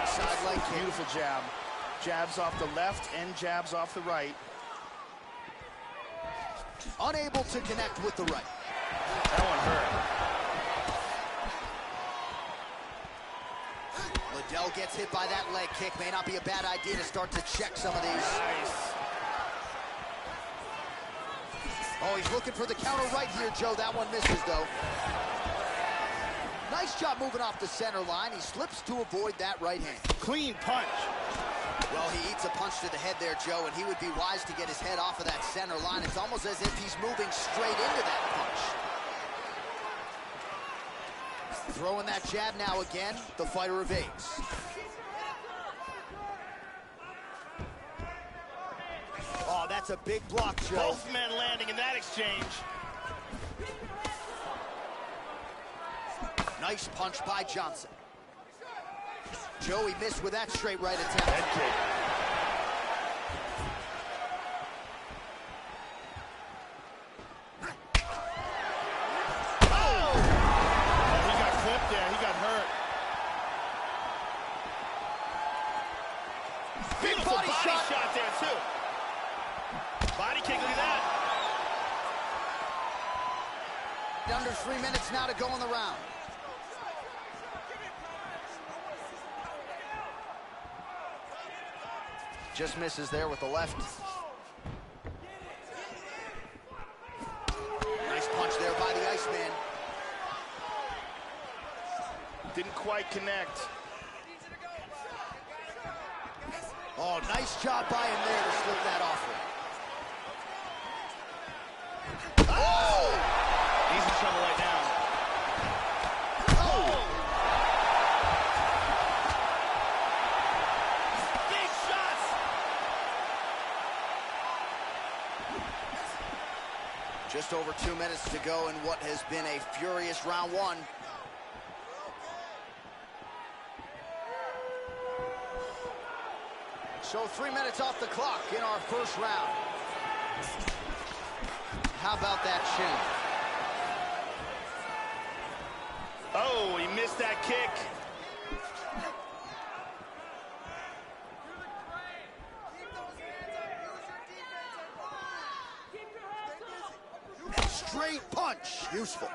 Inside leg kick. Beautiful jab. Jabs off the left and jabs off the right. Unable to connect with the right. That one hurt. Liddell gets hit by that leg kick. May not be a bad idea to start to check some of these. Nice. Oh, he's looking for the counter right here, Joe. That one misses, though. Nice job moving off the center line. He slips to avoid that right hand. Clean punch. Well, he eats a punch to the head there, Joe, and he would be wise to get his head off of that center line. It's almost as if he's moving straight into that punch. Throwing that jab now again, the fighter evades. Oh, that's a big block, Joe. Both men landing in that exchange. Nice punch by Johnson. Joey missed with that straight right attempt. Head kick. body shot there, too. Body kick, look at that. Under 3 minutes now to go in the round. Just misses there with the left. Nice punch there by the Iceman. Didn't quite connect. Oh, nice job by him there to slip that off him. Oh! He's in trouble right now. Oh! Big shots! Just over 2 minutes to go in what has been a furious round one. So 3 minutes off the clock in our first round. How about that chin? Oh, he missed that kick. Straight punch, useful.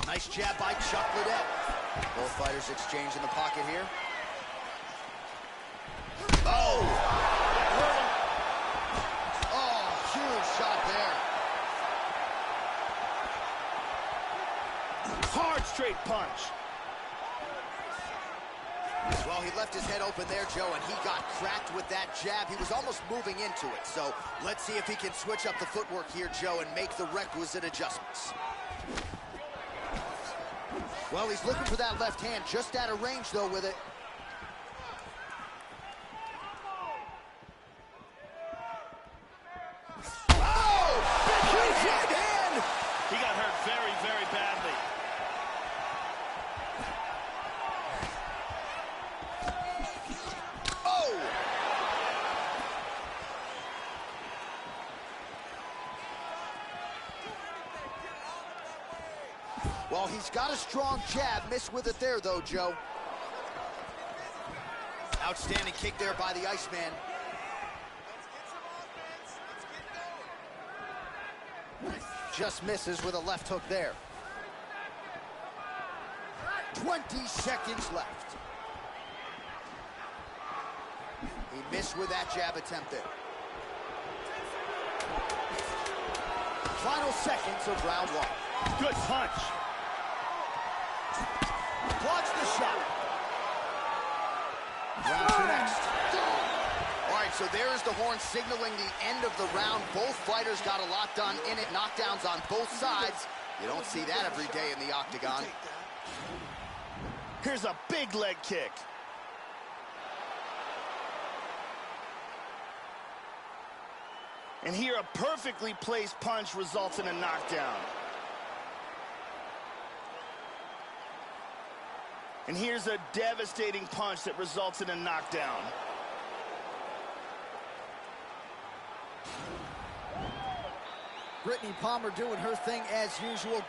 Nice jab by Chuck Liddell. Both fighters exchange in the pocket here. Oh! That hurt him. Oh, huge shot there. Hard straight punch. Well, he left his head open there, Joe, and he got cracked with that jab. He was almost moving into it. So let's see if he can switch up the footwork here, Joe, and make the requisite adjustments. Well, he's looking for that left hand, just out of range, though, with it. He got hurt very, very badly. Oh! Well, he's got a strong jab. Missed with it there, though, Joe. Outstanding kick there by the Iceman. Just misses with a left hook there. 20 seconds left. He missed with that jab attempt there. Final seconds of round one. Good punch. Blocks the shot. Round two next. All right, so there's the horn signaling the end of the round. Both fighters got a lot done in it. Knockdowns on both sides. You don't see that every day in the octagon. Here's a big leg kick. And here a perfectly placed punch results in a knockdown. And here's a devastating punch that results in a knockdown. Brittany Palmer doing her thing as usual.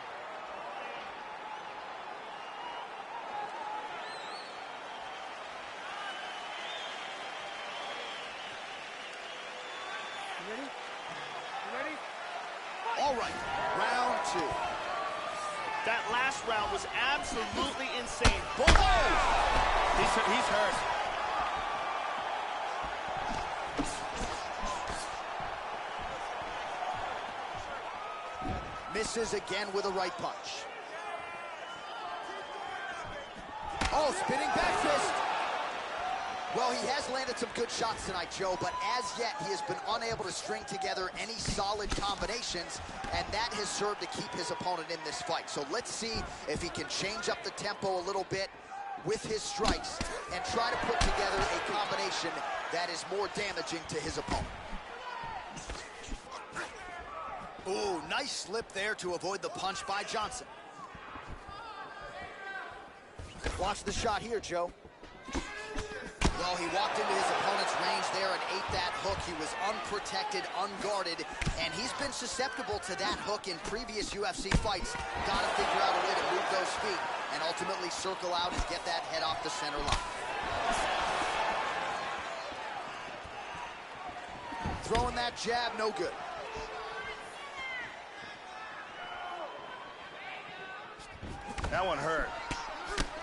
You ready? You ready? All right, round two. That last round was absolutely insane. Both he's hurt. Misses again with a right punch. Oh, spinning back fist. Well, he has landed some good shots tonight, Joe, but as yet he has been unable to string together any solid combinations, and that has served to keep his opponent in this fight. So let's see if he can change up the tempo a little bit with his strikes and try to put together a combination that is more damaging to his opponent. Ooh, nice slip there to avoid the punch by Johnson. Watch the shot here, Joe. Well, he walked into his opponent's range there and ate that hook. He was unprotected, unguarded, and he's been susceptible to that hook in previous UFC fights. Got to figure out a way to move those feet and ultimately circle out and get that head off the center line. throwing that jab, no good. That one hurt.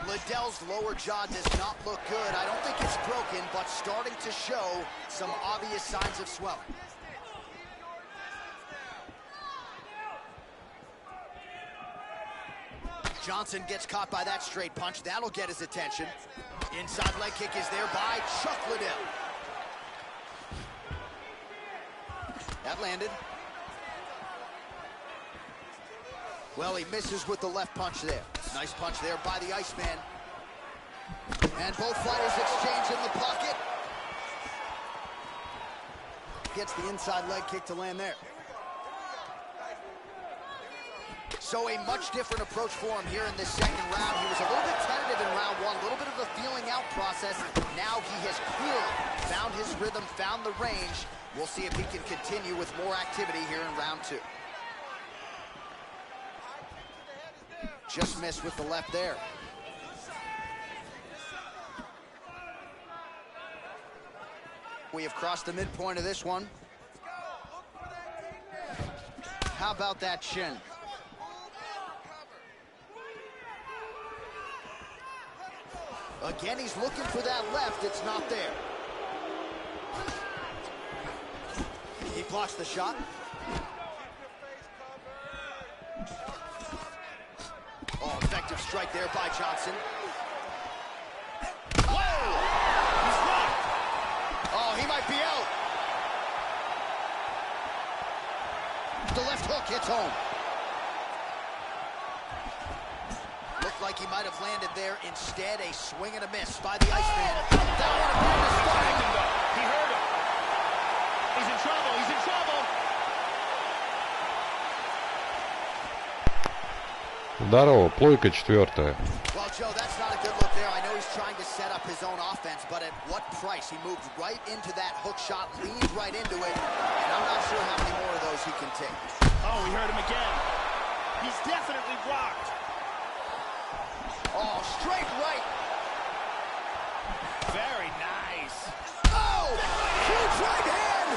Liddell's lower jaw does not look good. I don't think it's broken, but starting to show some obvious signs of swelling. Johnson gets caught by that straight punch. That'll get his attention. Inside leg kick is there by Chuck Liddell. That landed. Well, he misses with the left punch there. Nice punch there by the Iceman. And both fighters exchange in the pocket. Gets the inside leg kick to land there. So a much different approach for him here in this second round. He was a little bit tentative in round one, a little bit of a feeling out process. Now he has clearly found his rhythm, found the range. We'll see if he can continue with more activity here in round two. Just missed with the left there. We have crossed the midpoint of this one. How about that shin? Again, he's looking for that left. It's not there. He blocks the shot. Oh, effective strike there by Johnson. Whoa! He's rocked. Oh, he might be out. The left hook hits home. Looked like he might have landed there. Instead, a swing and a miss by the Iceman. That would have been the start. He hurt him. He's in trouble. He's in trouble. Здорово, плойка четвертая. Well, Joe, that's not a good look there. I know he's trying to set up his own offense, but at what price? He moved right into that hook shot, leaned right into it, and I'm not sure how many more of those he can take. Oh, he hurt him again. He's definitely rocked. Oh, straight right. Very nice. Oh, huge right hand.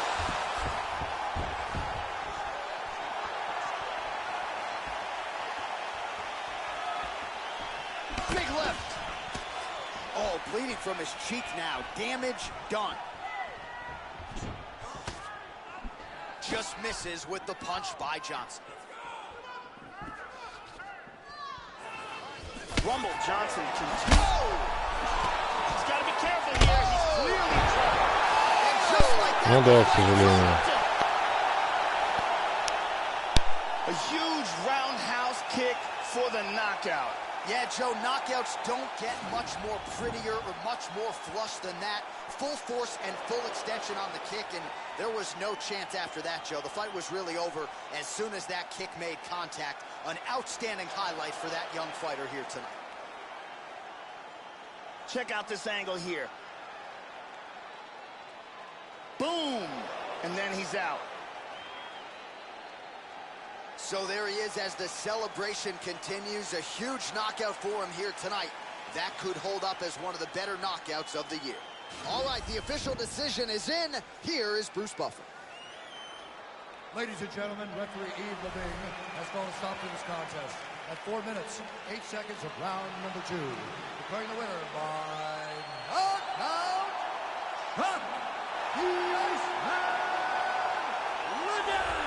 Big left. Oh, bleeding from his cheek now. Damage done. Just misses with the punch by Johnson. Rumble Johnson continues. Oh! He's got to be careful here. He's clearly in trouble. And just like that, Ну да, к сожалению. A huge roundhouse kick for the knockout. Yeah, Joe, knockouts don't get much more prettier or much more flush than that. Full force and full extension on the kick, and there was no chance after that, Joe. The fight was really over as soon as that kick made contact. An outstanding highlight for that young fighter here tonight. Check out this angle here. Boom! And then he's out. So there he is as the celebration continues. A huge knockout for him here tonight. That could hold up as one of the better knockouts of the year. All right, the official decision is in. Here is Bruce Buffer. Ladies and gentlemen, referee Yves Levine has called a stop to this contest at 4 minutes, 8 seconds of round number 2. Declaring the winner by knockout, the Iceman Liddell.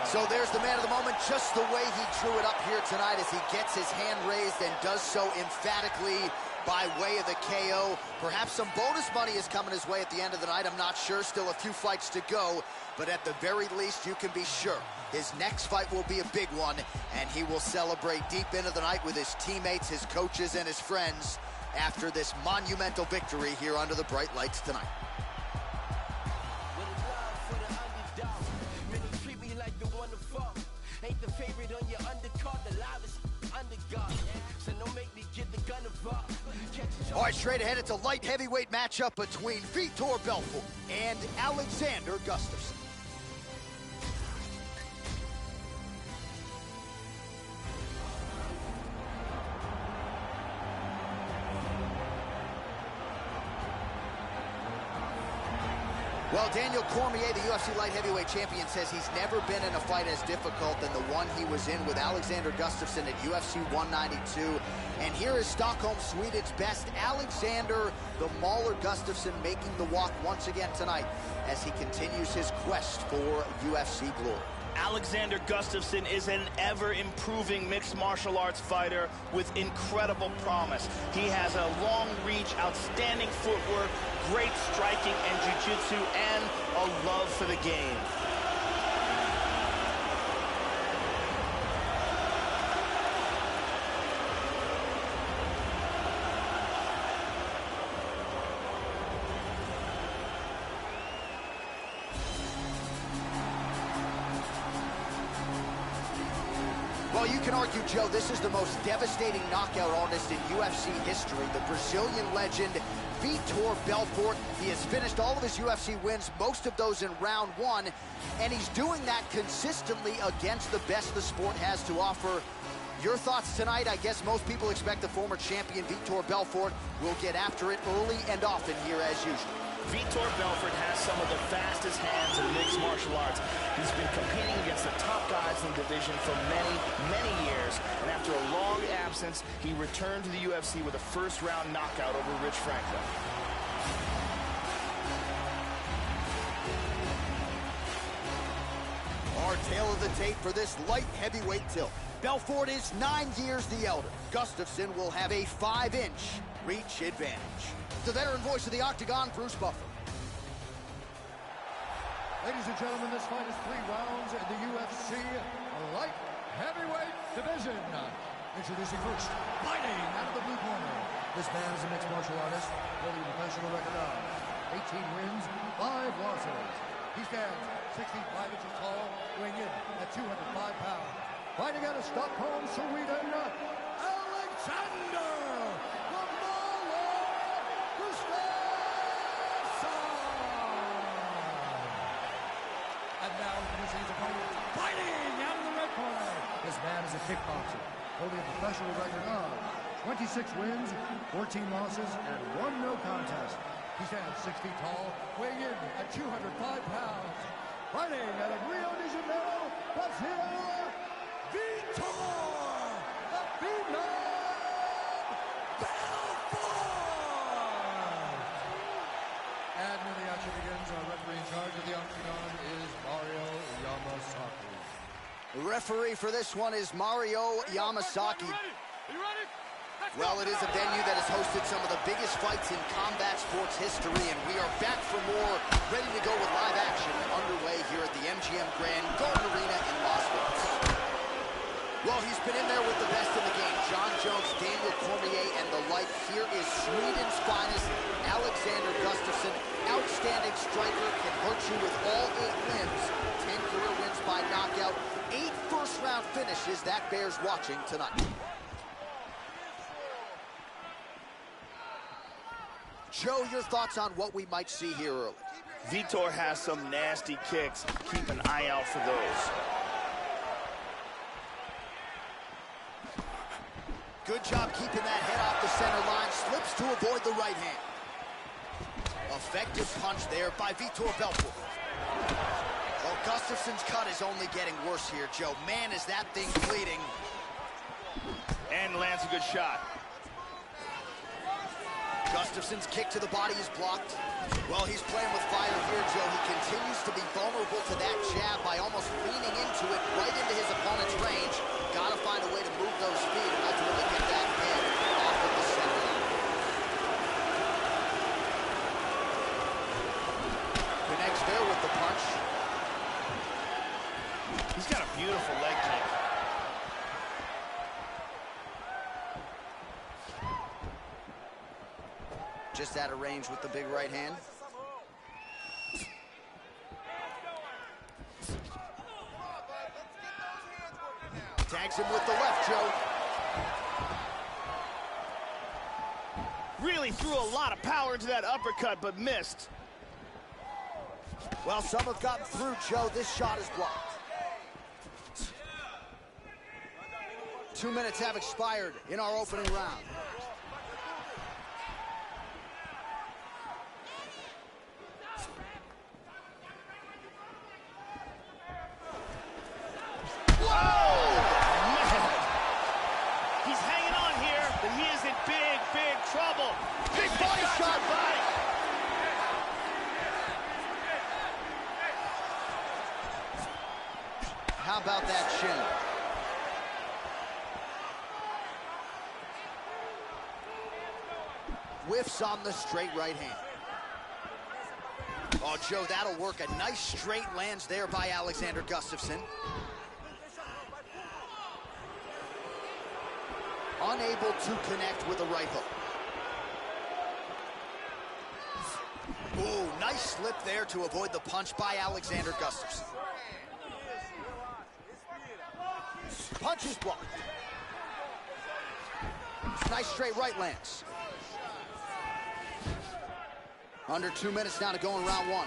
So there's the man of the moment, just the way he drew it up here tonight as he gets his hand raised and does so emphatically by way of the KO. Perhaps some bonus money is coming his way at the end of the night. I'm not sure. Still a few fights to go. But at the very least, you can be sure his next fight will be a big one, and he will celebrate deep into the night with his teammates, his coaches, and his friends after this monumental victory here under the bright lights tonight. Ain't the favorite on your undercard, the loudest underdog. So don't make me get the gun involved. All right, straight ahead, it's a light heavyweight matchup between Vitor Belfort and Alexander Gustafsson. Well, Daniel Cormier, the UFC light heavyweight champion, says he's never been in a fight as difficult than the one he was in with Alexander Gustafsson at UFC 192. And here is Stockholm, Sweden's best, Alexander the Mauler Gustafsson, making the walk once again tonight as he continues his quest for UFC glory. Alexander Gustafsson is an ever-improving mixed martial arts fighter with incredible promise. He has a long reach, outstanding footwork, great striking and jiu-jitsu, and a love for the game. Well, you can argue, Joe, this is the most devastating knockout artist in UFC history. The Brazilian legend, Vitor Belfort. He has finished all of his UFC wins, most of those in round one, and he's doing that consistently against the best the sport has to offer. Your thoughts tonight? I guess most people expect the former champion, Vitor Belfort, will get after it early and often here as usual. Vitor Belfort has some of the fastest hands in mixed martial arts. He's been competing against the top guys in the division for many, many years. And after a long absence, he returned to the UFC with a first-round knockout over Rich Franklin. Our tale of the tape for this light heavyweight tilt. Belfort is 9 years the elder. Gustafsson will have a 5-inch reach advantage. The veteran voice of the Octagon, Bruce Buffer. Ladies and gentlemen, this fight is 3 rounds in the UFC light heavyweight division. Introducing first, fighting out of the blue corner. This man is a mixed martial artist, holding a professional record of 18 wins, 5 losses. He stands 65 inches tall, weighing in at 205 pounds. Fighting out of Stockholm, Sweden, Alexander the Mauler Gustafsson. And now introducing his opponent, fighting out of the red corner. This man is a kickboxer, holding a professional record of 26 wins, 14 losses, and 1 no contest. He stands 6 feet tall, weighing in at 205 pounds. Fighting out of Rio de Janeiro, Brazil, Vitor the Phenom Belfort! And when the action begins, our referee in charge of the Octagon is Mario Yamasaki. The referee for this one is Mario Yamasaki. Well, it is a venue that has hosted some of the biggest fights in combat sports history, and we are back for more, ready to go with live action underway here at the MGM Grand Garden Arena in Las Vegas. Well, he's been in there with the best in the game. John Jones, Daniel Cormier, and the like. Here is Sweden's finest, Alexander Gustafsson. Outstanding striker, can hurt you with all 8 limbs. 10 career wins by knockout. 8 first-round finishes. That bears watching tonight. Joe, your thoughts on what we might see here early? Vitor has some nasty kicks. Keep an eye out for those. Good job keeping that head off the center line. Slips to avoid the right hand. Effective punch there by Vitor Belfort. Well, Gustafsson's cut is only getting worse here, Joe. Man, is that thing bleeding. And lands a good shot. Gustafsson's kick to the body is blocked. Well, he's playing with fire here, Joe. He continues to be vulnerable to that jab by almost leaning into it right into his opponent's range. Gotta find a way to move those feet and ultimately get that head off of the center line. Connects there with the punch. He's got a beautiful leg kick. Just out of range with the big right hand. Tags him with the left, Joe. Really threw a lot of power into that uppercut, but missed. Well, some have gotten through, Joe. This shot is blocked. 2 minutes have expired in our opening round. How about that chin? Whiffs on the straight right hand. Oh, Joe, that'll work. A nice straight lands there by Alexander Gustafsson. Unable to connect with the right hook. Ooh, nice slip there to avoid the punch by Alexander Gustafsson. Punch is blocked. Nice straight right lands. Under 2 minutes now to go in round one.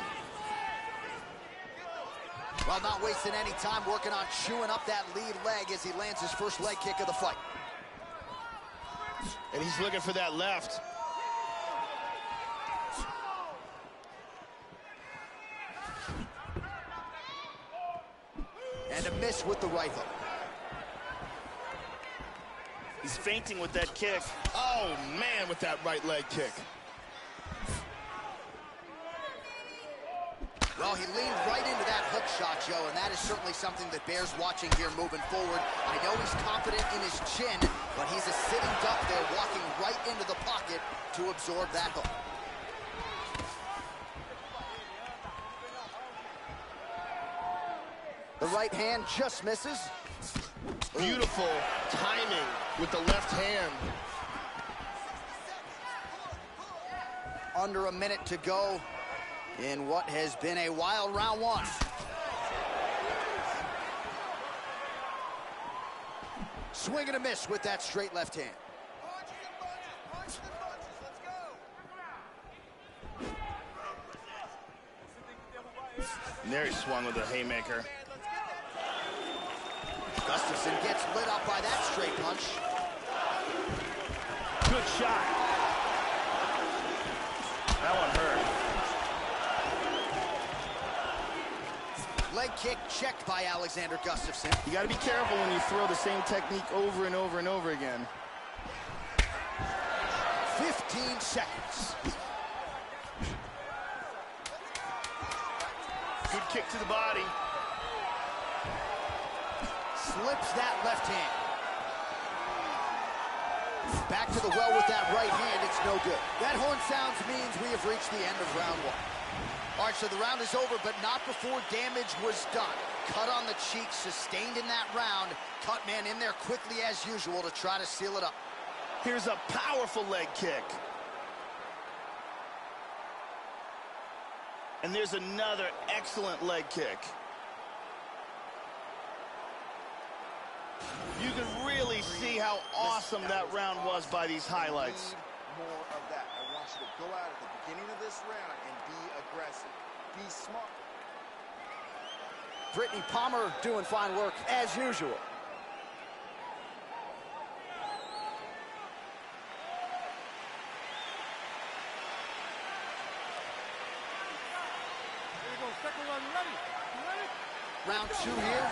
Well, not wasting any time, working on chewing up that lead leg as he lands his first leg kick of the fight. And he's looking for that left. And a miss with the right hook. He's feinting with that kick. Oh, man, with that right leg kick. Well, he leaned right into that hook shot, Joe, and that is certainly something that bears watching here moving forward. I know he's confident in his chin, but he's a sitting duck there, walking right into the pocket to absorb that hook. The right hand just misses. Beautiful timing with the left hand. Under a minute to go in what has been a wild round one. Swing and a miss with that straight left hand. And there he swung with a haymaker. Gustafsson gets lit up by that straight punch. Good shot. That one hurt. Leg kick checked by Alexander Gustafsson. You got to be careful when you throw the same technique over and over and over again. 15 seconds. Good kick to the body. Slips that left hand. Back to the well with that right hand. It's no good. That horn sounds means we have reached the end of round one. All right, so the round is over, but not before damage was done. Cut on the cheek, sustained in that round. Cut man in there quickly as usual to try to seal it up. Here's a powerful leg kick. And there's another excellent leg kick. You can really see how awesome that round was by these highlights. More of that. I want you to go out at the beginning of this round and be aggressive. Be smart. Brittany Palmer doing fine work as usual. Round two here.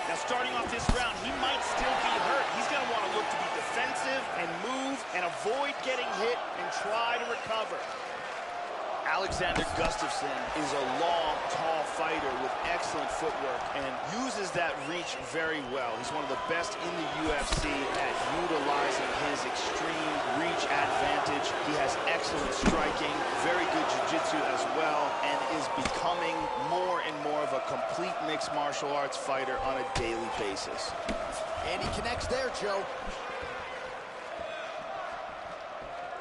Now, starting off this round, he might still be hurt. He's going to want to look to be defensive and move and avoid getting hit and try to recover. Alexander Gustafsson is a long, tall fighter with excellent footwork and uses that reach very well. He's one of the best in the UFC at utilizing his extreme reach advantage. He has excellent striking, very good jiu-jitsu as well, and is becoming more and more of a complete mixed martial arts fighter on a daily basis. And he connects there, Joe.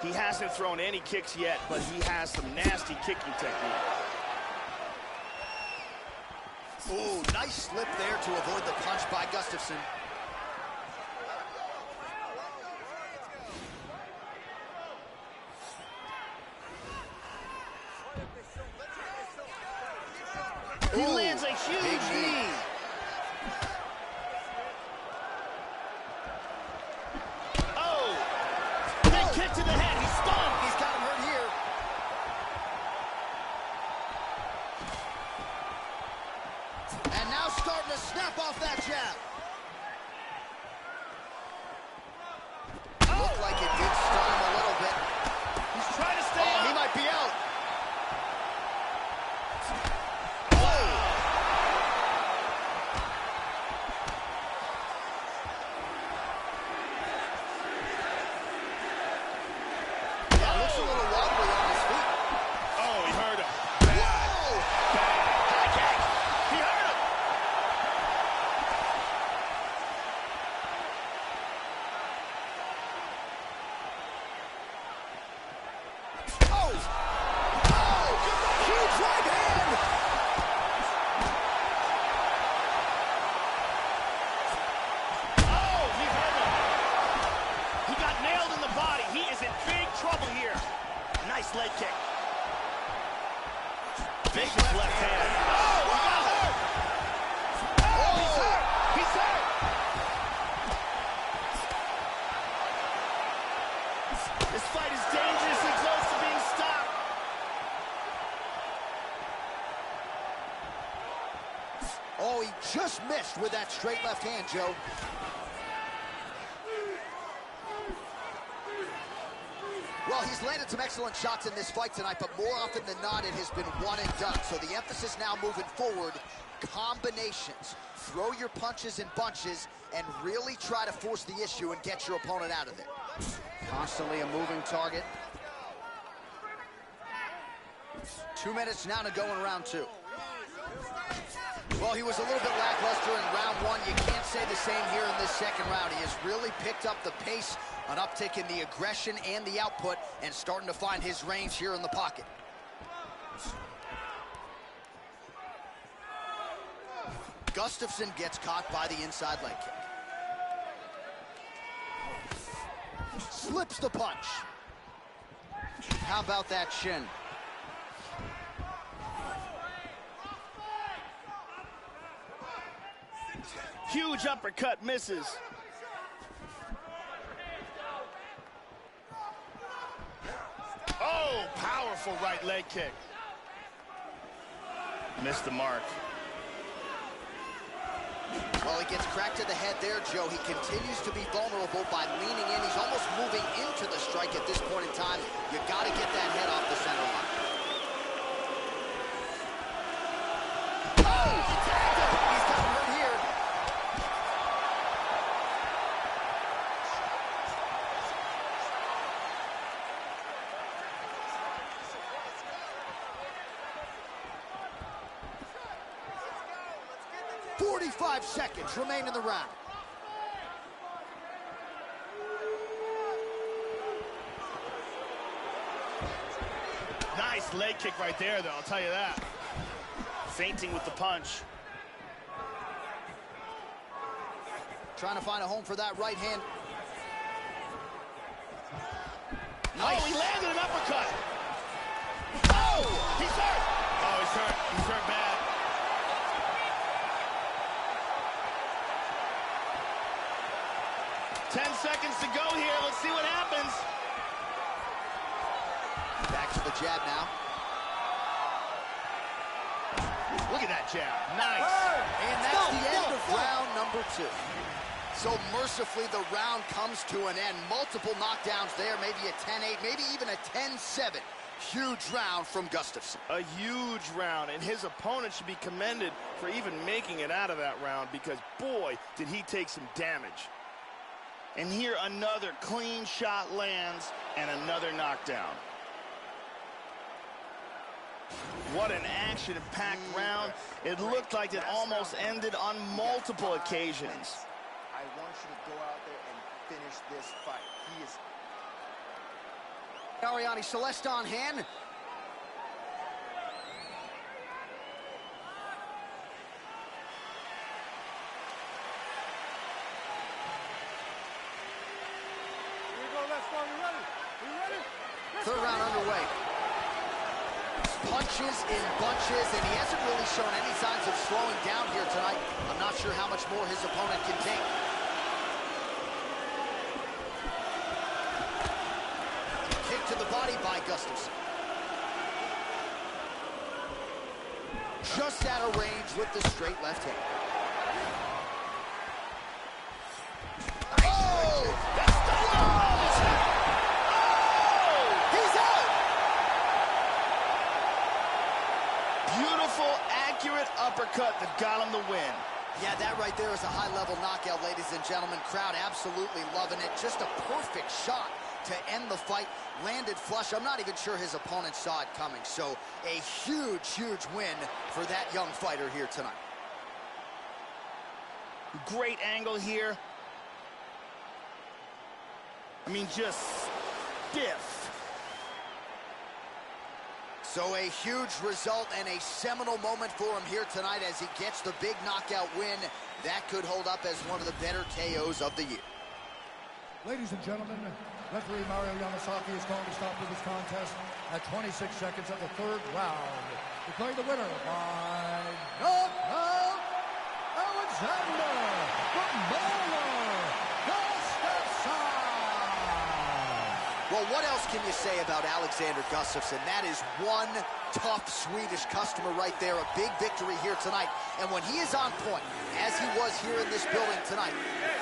He hasn't thrown any kicks yet, but he has some nasty kicking technique. Ooh, nice slip there to avoid the punch by Gustafsson. He lands a huge knee. Kick to the head, he's stunned. He's got him hurt here. And now starting to snap off that jab. Looked like it did stun him a little bit. He's trying to stay up. He might be out. vicious left hand. Oh, wow! Oh, he's hurt! He's hurt! This fight is dangerously close to being stopped. Oh, he just missed with that straight left hand, Joe. Well, he's landed some excellent shots in this fight tonight, but more often than not, it has been one and done. So the emphasis now moving forward, combinations. Throw your punches in bunches and really try to force the issue and get your opponent out of there. Constantly a moving target. 2 minutes now to go in round two. Well, he was a little bit lackluster in round one. You can't say the same here in this second round. He has really picked up the pace, an uptick in the aggression and the output, and starting to find his range here in the pocket. Gustafsson gets caught by the inside leg kick. Slips the punch. How about that shin? Huge uppercut misses. Oh, powerful right leg kick. Missed the mark. Well, he gets cracked to the head there, Joe. He continues to be vulnerable by leaning in. He's almost moving into the strike at this point in time. You got to get that head off the center line. Oh, he tagged him. He's got him right here. Let's go. 45 seconds remain in the round. Nice leg kick right there, though, I'll tell you that. Feinting with the punch. Trying to find a home for that right hand. Nice. Oh, he landed an uppercut. Oh, he's hurt. Oh, he's hurt. He's hurt bad. Ten seconds to go here. Let's see what happens. Back to the jab now. Look at that jab. Nice. And that's the end of round number two. So mercifully, the round comes to an end. Multiple knockdowns there, maybe a 10-8, maybe even a 10-7. Huge round from Gustafsson. A huge round, and his opponent should be commended for even making it out of that round because, boy, did he take some damage. And here another clean shot lands and another knockdown. What an action-packed round. It looked like it almost ended on multiple occasions. I want you to go out there and finish this fight. He is... Ariane Celeste on hand. Third round underway. Punches in bunches, and he hasn't really shown any signs of slowing down here tonight. I'm not sure how much more his opponent can take. Kick to the body by Gustafsson. Just out of range with the straight left hand. Uppercut that got him the win. Yeah, that right there is a high-level knockout, ladies and gentlemen. Crowd absolutely loving it. Just a perfect shot to end the fight. Landed flush. I'm not even sure his opponent saw it coming. So a huge, huge win for that young fighter here tonight. Great angle here. I mean, just stiff. So a huge result and a seminal moment for him here tonight as he gets the big knockout win. That could hold up as one of the better KOs of the year. Ladies and gentlemen, Referee Mario Yamasaki is calling to stop to this contest at 26 seconds of the third round. Declaring the winner by knockout, Alexander the Mauler Gustafsson. Well, what else can you say about Alexander Gustafsson? That is one tough Swedish customer right there. A big victory here tonight. And when he is on point, as he was here in this building tonight,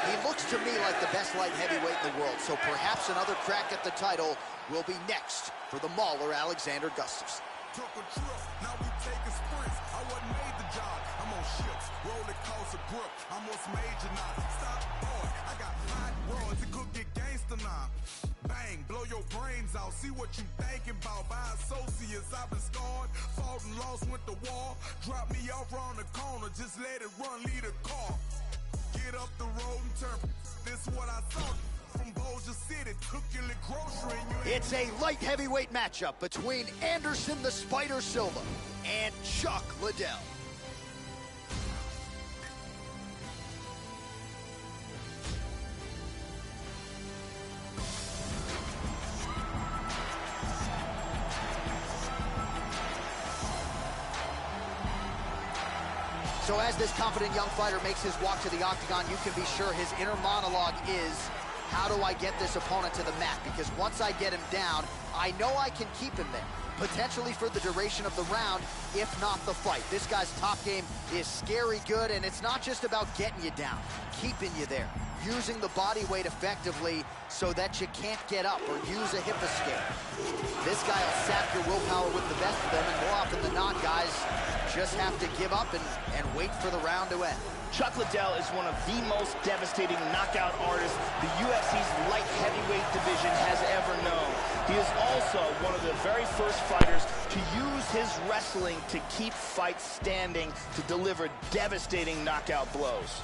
he looks to me like the best light heavyweight in the world. So perhaps another crack at the title will be next for the Mauler Alexander Gustafsson. Took a trip, now we taking sprints. I wasn't made the job. I'm on ships, rolling coast of grip. I'm what's major now. Stop, boy. I got hot rods, it could get gangster now. Bang, blow your brains out. See what you thinking about. By associates, I've been scarred. Fought and lost, went to war. Drop me off around the corner, just let it run, lead a car. Get up the road and turn. This is what I thought. From Bossier City, took your grocery and you It's a light heavyweight matchup between Anderson the Spider Silva and Chuck Liddell. So as this confident young fighter makes his walk to the octagon, you can be sure his inner monologue is, how do I get this opponent to the mat? Because once I get him down, I know I can keep him there, potentially for the duration of the round, if not the fight. This guy's top game is scary good, and it's not just about getting you down, keeping you there, using the body weight effectively so that you can't get up or use a hip escape. This guy will sap your willpower with the best of them, and more often than not, guys just have to give up and wait for the round to end. Chuck Liddell is one of the most devastating knockout artists the UFC's light heavyweight division has ever known. He is also one of the very first fighters to use his wrestling to keep fights standing, to deliver devastating knockout blows.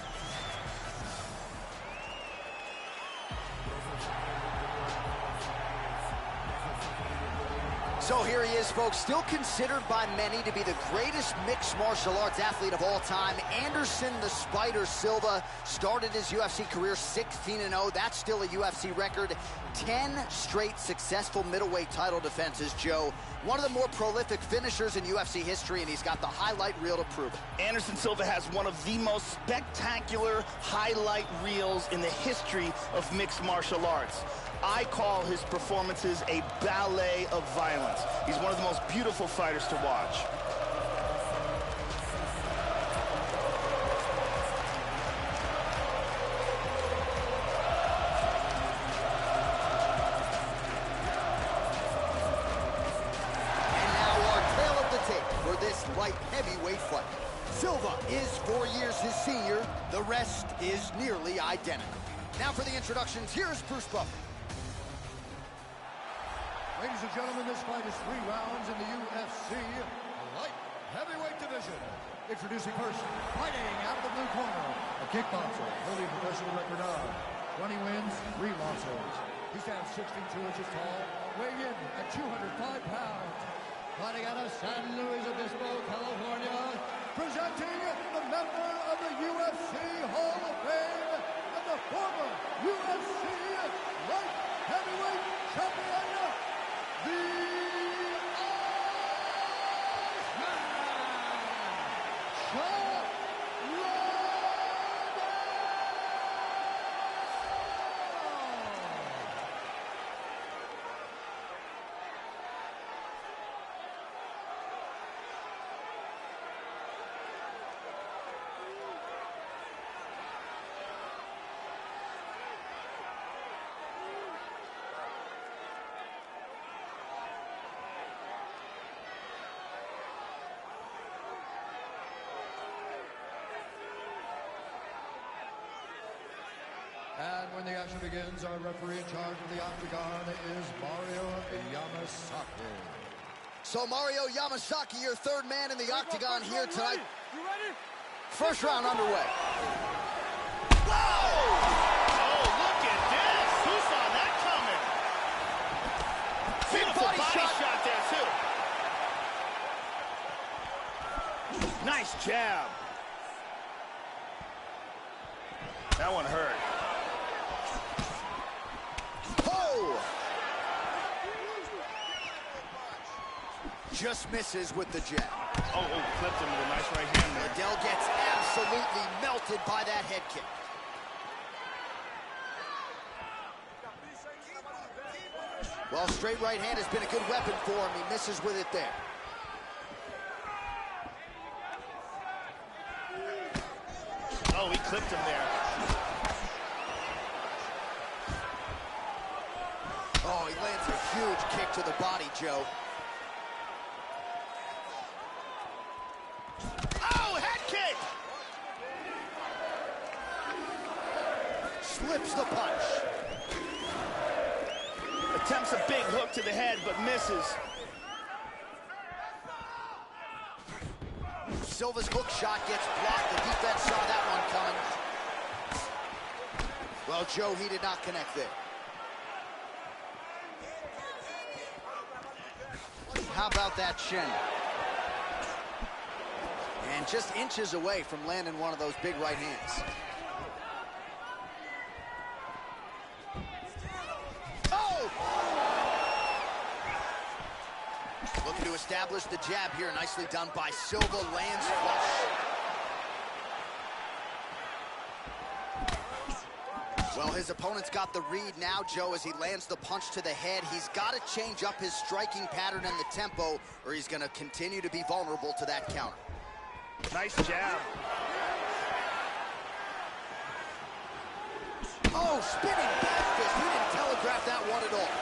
So here he is, folks, still considered by many to be the greatest mixed martial arts athlete of all time. Anderson the Spider Silva started his UFC career 16-0. That's still a UFC record. 10 straight successful middleweight title defenses, Joe. One of the more prolific finishers in UFC history, and he's got the highlight reel to prove it. Anderson Silva has one of the most spectacular highlight reels in the history of mixed martial arts. I call his performances a ballet of violence. He's one of the most beautiful fighters to watch. And now our tale of the tape for this light heavyweight fight. Silva is 4 years his senior. The rest is nearly identical. Now for the introductions, here's Bruce Buffer. Ladies and gentlemen, this fight is 3 rounds in the UFC light heavyweight division. Introducing first, fighting out of the blue corner, a kickboxer, holding a professional record of 20 wins, 3 losses. He stands 62 inches tall, weighing in at 205 pounds. Fighting out of San Luis Obispo, California, presenting the member of the UFC Hall of Fame and the former UFC light heavyweight champion, the Iceman, And when the action begins, our referee in charge of the octagon is Mario Yamasaki. So Mario Yamasaki, your third man in the octagon here tonight. You ready? First round underway. Whoa! Oh, look at this! Who saw that coming? Beautiful body shot there, too. Nice jab. That one hurt. Oh! Oh! Just misses with the jab. Oh, flipped him with a nice right hand there. Liddell gets absolutely melted by that head kick. Well, straight right hand has been a good weapon for him. He misses with it there. Oh, he clipped him there. Oh, he lands a huge kick to the body, Joe. Oh, head kick! Slips the punch. Attempts a big hook to the head, but misses. Silva's hook shot gets blocked. The defense saw that one coming. Well, Joe, he did not connect there. How about that shin? And just inches away from landing one of those big right hands. Oh! Looking to establish the jab here. Nicely done by Silva. Lands flush. Well, his opponent's got the read now, Joe, as he lands the punch to the head. He's got to change up his striking pattern and the tempo, or he's going to continue to be vulnerable to that counter. Nice jab. Oh, spinning back fist. He didn't telegraph that one at all.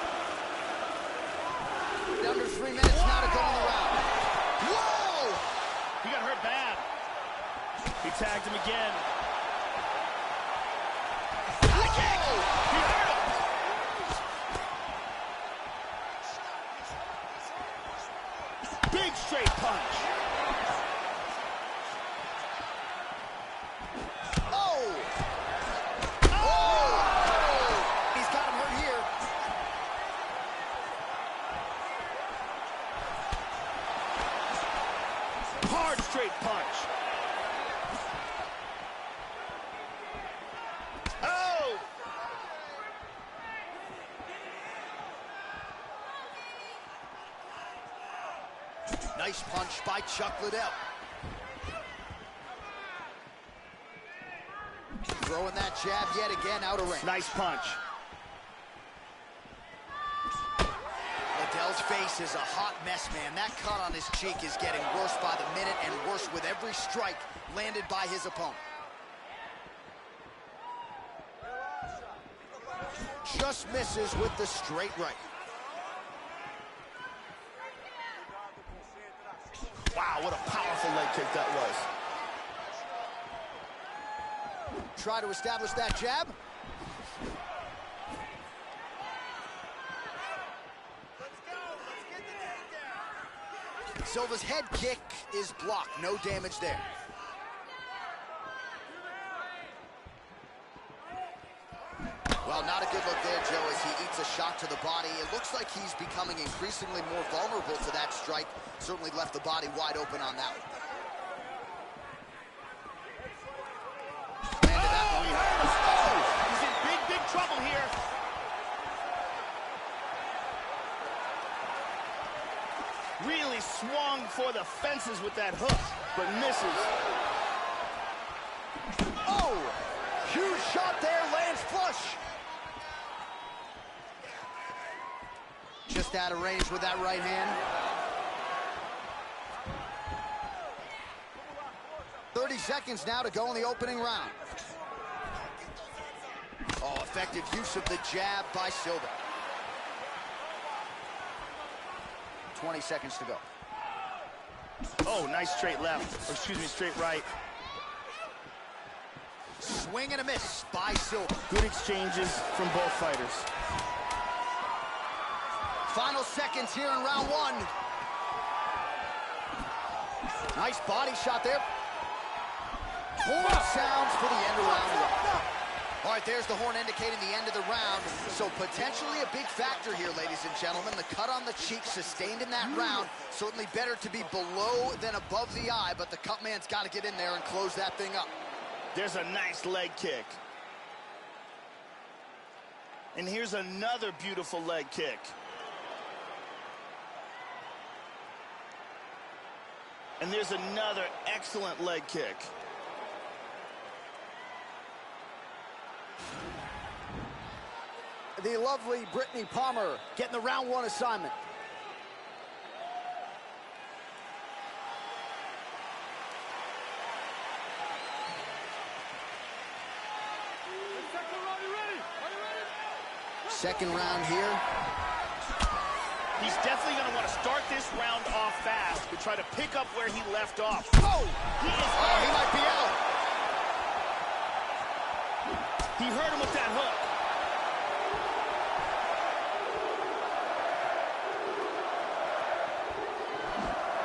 Under 3 minutes now to go in the round. Whoa! He got hurt bad. He tagged him again. Big straight punch. Oh! Oh! He's got him hurt here. Hard straight punch. Oh! Nice punch by Chuck Liddell. Throwing that jab yet again out of range. Nice punch. Liddell's face is a hot mess, man. That cut on his cheek is getting worse by the minute and worse with every strike landed by his opponent. Just misses with the straight right. Wow, what a powerful leg kick that was. Try to establish that jab. Silva's head kick is blocked. No damage there. Well, not a good look there, Joe, as he eats a shot to the body. It looks like he's becoming increasingly more vulnerable to that strike. Certainly left the body wide open on that one. Landed that one. Oh! He's in big, big trouble here. Really swung for the fences with that hook, but misses. Oh! Huge shot there, lands flush. Just out of range with that right hand. 30 seconds now to go in the opening round. Oh, effective use of the jab by Silva. 20 seconds to go. Oh, nice straight left, or excuse me, straight right. Swing and a miss by Silva. Good exchanges from both fighters. Final seconds here in round one. Nice body shot there. Horn sounds for the end of round one. All right, there's the horn indicating the end of the round. So potentially a big factor here, ladies and gentlemen. The cut on the cheek sustained in that round. Certainly better to be below than above the eye, but the cut man's got to get in there and close that thing up. There's a nice leg kick. And here's another beautiful leg kick. And there's another excellent leg kick. The lovely Brittany Palmer getting the round one assignment. Second round here. He's definitely going to want to start this round off fast to try to pick up where he left off. Oh! He might be out. He hurt him with that hook.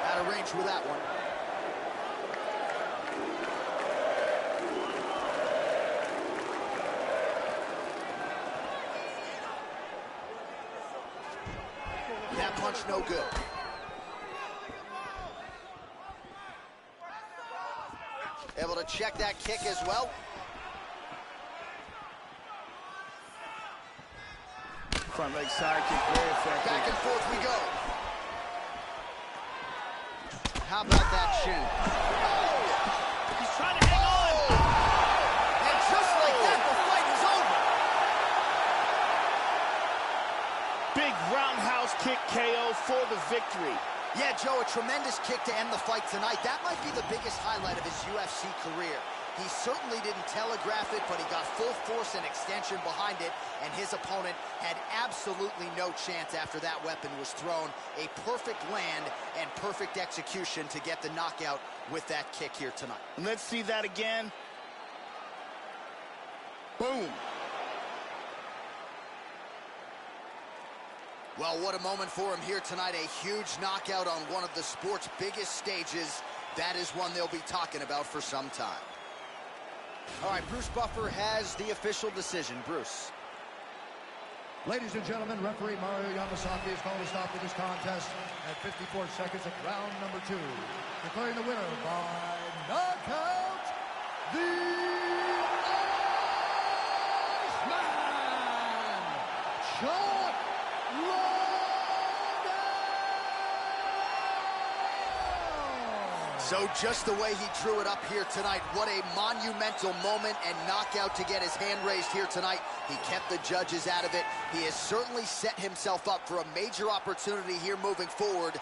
Out of range with that one. That punch no good. Able to check that kick as well. Front leg side kick, very effective. Back and forth we go. How about that shin? Oh! He's trying to hang on. And just like that, the fight is over. Big roundhouse kick KO for the victory. Yeah, Joe, a tremendous kick to end the fight tonight. That might be the biggest highlight of his UFC career. He certainly didn't telegraph it, but he got full force and extension behind it, and his opponent had absolutely no chance after that weapon was thrown. A perfect land and perfect execution to get the knockout with that kick here tonight. Let's see that again. Boom. Well, what a moment for him here tonight. A huge knockout on one of the sport's biggest stages. That is one they'll be talking about for some time. All right, Bruce Buffer has the official decision. Bruce. Ladies and gentlemen, referee Mario Yamasaki has called a stop to this contest at 54 seconds of round number 2. Declaring the winner by knockout, the Iceman, Chuck Liddell. So just the way he drew it up here tonight, what a monumental moment and knockout to get his hand raised here tonight. He kept the judges out of it. He has certainly set himself up for a major opportunity here moving forward.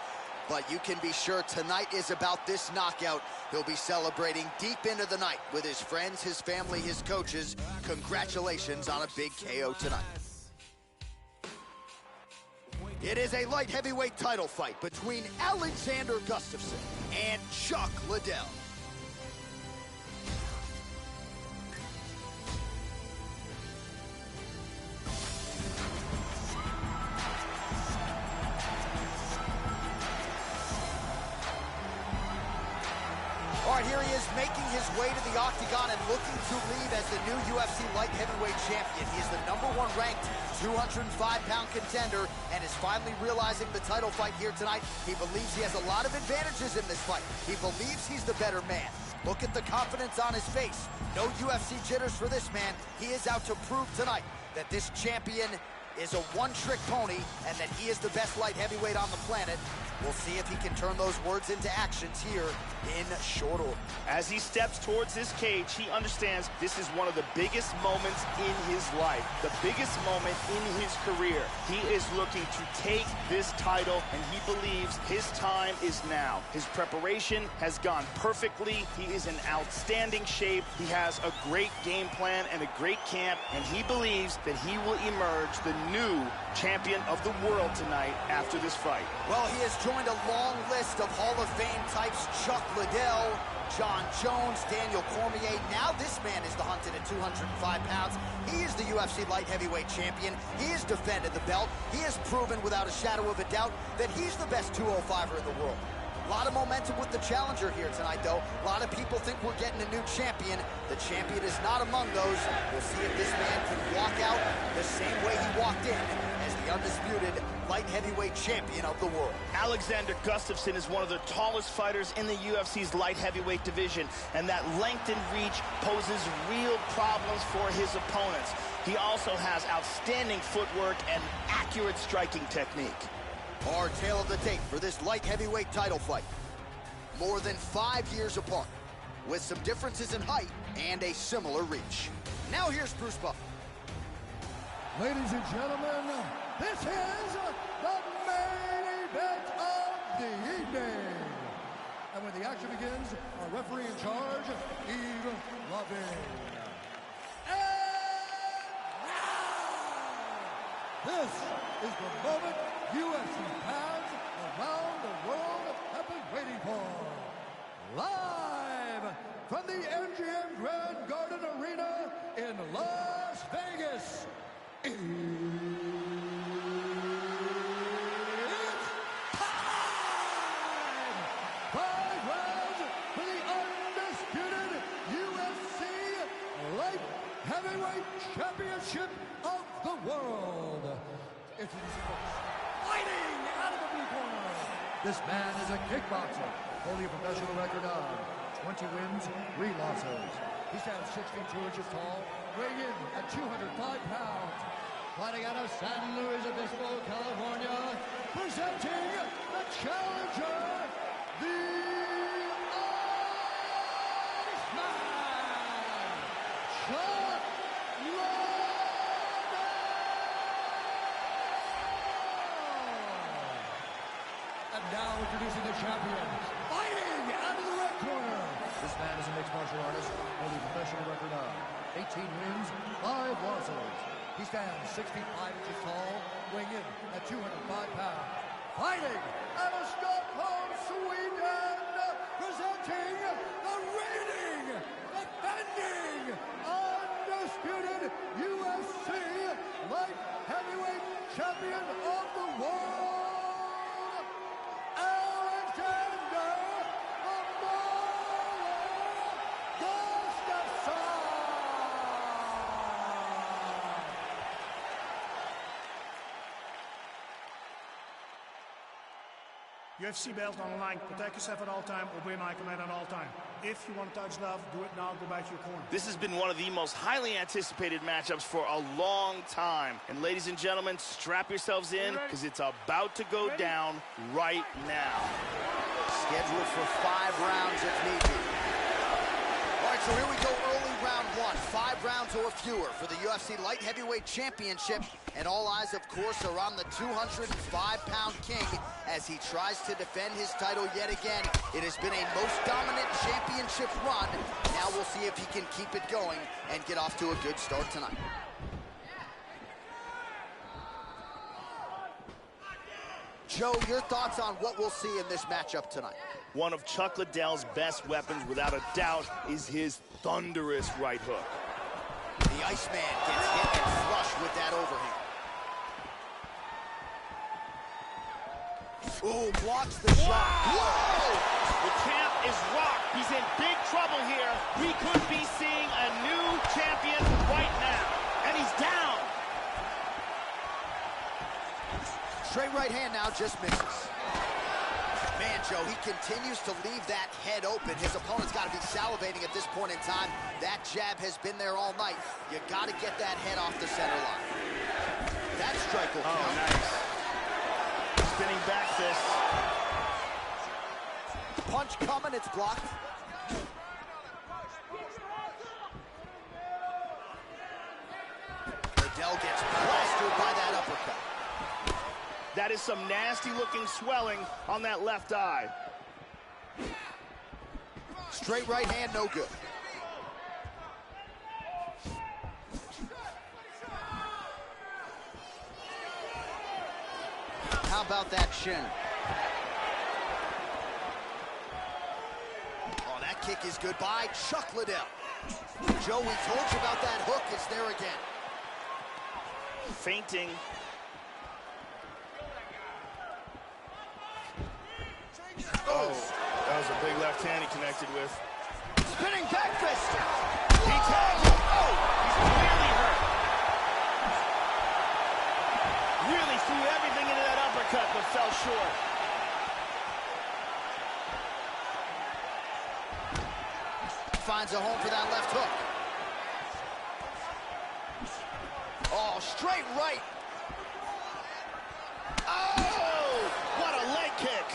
But you can be sure tonight is about this knockout. He'll be celebrating deep into the night with his friends, his family, his coaches. Congratulations on a big KO tonight. It is a light heavyweight title fight between Alexander Gustafsson and Chuck Liddell. All right, here he is making his way to the octagon and looking to leave as the new UFC light heavyweight champion. He is the #1 ranked 205-pound contender and is finally realizing the title fight here tonight. He believes he has a lot of advantages in this fight. He believes he's the better man. Look at the confidence on his face. No UFC jitters for this man. He is out to prove tonight that this champion is a one-trick pony and that he is the best light heavyweight on the planet. We'll see if he can turn those words into actions here in short order. As he steps towards this cage, he understands this is one of the biggest moments in his life, the biggest moment in his career. He is looking to take this title, and he believes his time is now. His preparation has gone perfectly. He is in outstanding shape. He has a great game plan and a great camp, and he believes that he will emerge the new champion of the world tonight after this fight. Well, he has joined a long list of Hall of Fame types: Chuck Liddell, John Jones, Daniel Cormier. Now this man is the hunted at 205 pounds. He is the UFC light heavyweight champion. He has defended the belt. He has proven without a shadow of a doubt that he's the best 205er in the world. A lot of momentum with the challenger here tonight, though. A lot of people think we're getting a new champion. The champion is not among those. We'll see if this man can walk out the same way he walked in as the undisputed light heavyweight champion of the world. Alexander Gustafsson is one of the tallest fighters in the UFC's light heavyweight division, and that length and reach poses real problems for his opponents. He also has outstanding footwork and accurate striking technique. Our tale of the tape for this light heavyweight title fight. More than 5 years apart, with some differences in height and a similar reach. Now here's Bruce Buffer. Ladies and gentlemen, this is the main event of the evening. And when the action begins, our referee in charge, Yves Loving. And now, this is the moment UFC fans around the world have been waiting for. Live from the MGM Grand Garden Arena in Las Vegas. It's time! 5 rounds for the undisputed UFC Light Heavyweight Championship of the world. Introducing first, fighting out of the blue corner. This man is a kickboxer, holding a professional record of 20 wins, 3 losses. He stands 62 inches tall, weighing in at 205 pounds. Fighting out of San Luis Obispo, California, presenting the challenger, the Iceman, Chuck Liddell. And now introducing the champion, fighting out of the red corner. This man is a mixed martial artist, holding a professional record of 18 wins, 5 losses. He stands 65 inches tall, weighing in at 205 pounds. Fighting out of Stockholm, Sweden, presenting the reigning, defending, undisputed UFC Light Heavyweight Champion of the world, Alexander Gustafsson. UFC belt on the line. Protect yourself at all time. Obey my command at all time. If you want to touch love, do it now. Go back to your corner. This has been one of the most highly anticipated matchups for a long time. And ladies and gentlemen, strap yourselves in because it's about to go down right now. Scheduled for 5 rounds if need be. All right, so here we go, early round 1. 5 rounds or fewer for the UFC Light Heavyweight Championship. And all eyes, of course, are on the 205-pound king as he tries to defend his title yet again. It has been a most dominant championship run. Now we'll see if he can keep it going and get off to a good start tonight. Joe, your thoughts on what we'll see in this matchup tonight? One of Chuck Liddell's best weapons, without a doubt, is his thunderous right hook. The Iceman gets hit and flush with that overhand. Ooh, blocks the shot. Whoa! The champ is rocked. He's in big trouble here. We could be seeing a new champion right now. And he's down. Straight right hand now, just misses. Man, Joe, he continues to leave that head open. His opponent's got to be salivating at this point in time. That jab has been there all night. You got to get that head off the center line. That strike will count. Nice. Spinning back fist. Punch coming, it's blocked. Liddell gets plastered by that uppercut. That is some nasty-looking swelling on that left eye. Straight right hand, no good. How about that shin? Oh, that kick is good by Chuck Liddell. Joe, we told you about that hook. It's there again. Feinting. Oh, that was a big left hand he connected with. Spinning back fist. He tagged him. Oh, he's clearly hurt. Really threw everything into that uppercut, but fell short. Finds a home for that left hook. straight right. Oh, what a leg kick.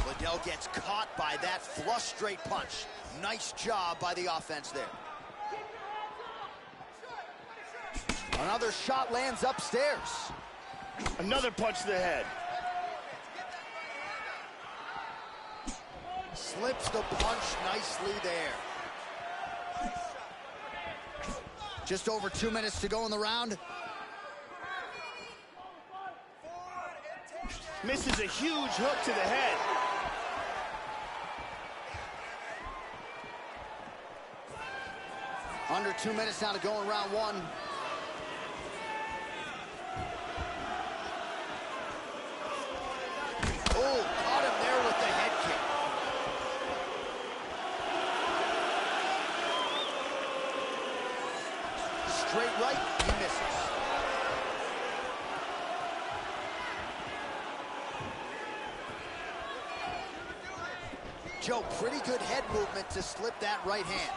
Liddell gets caught by that flush straight punch. Nice job by the offense there. Another shot lands upstairs. Another punch to the head. Slips the punch nicely there. Just over 2 minutes to go in the round. Misses a huge hook to the head. Under 2 minutes now to go in round one. Oh, caught him there with the head kick. Straight right, he misses. Joe, pretty good head movement to slip that right hand.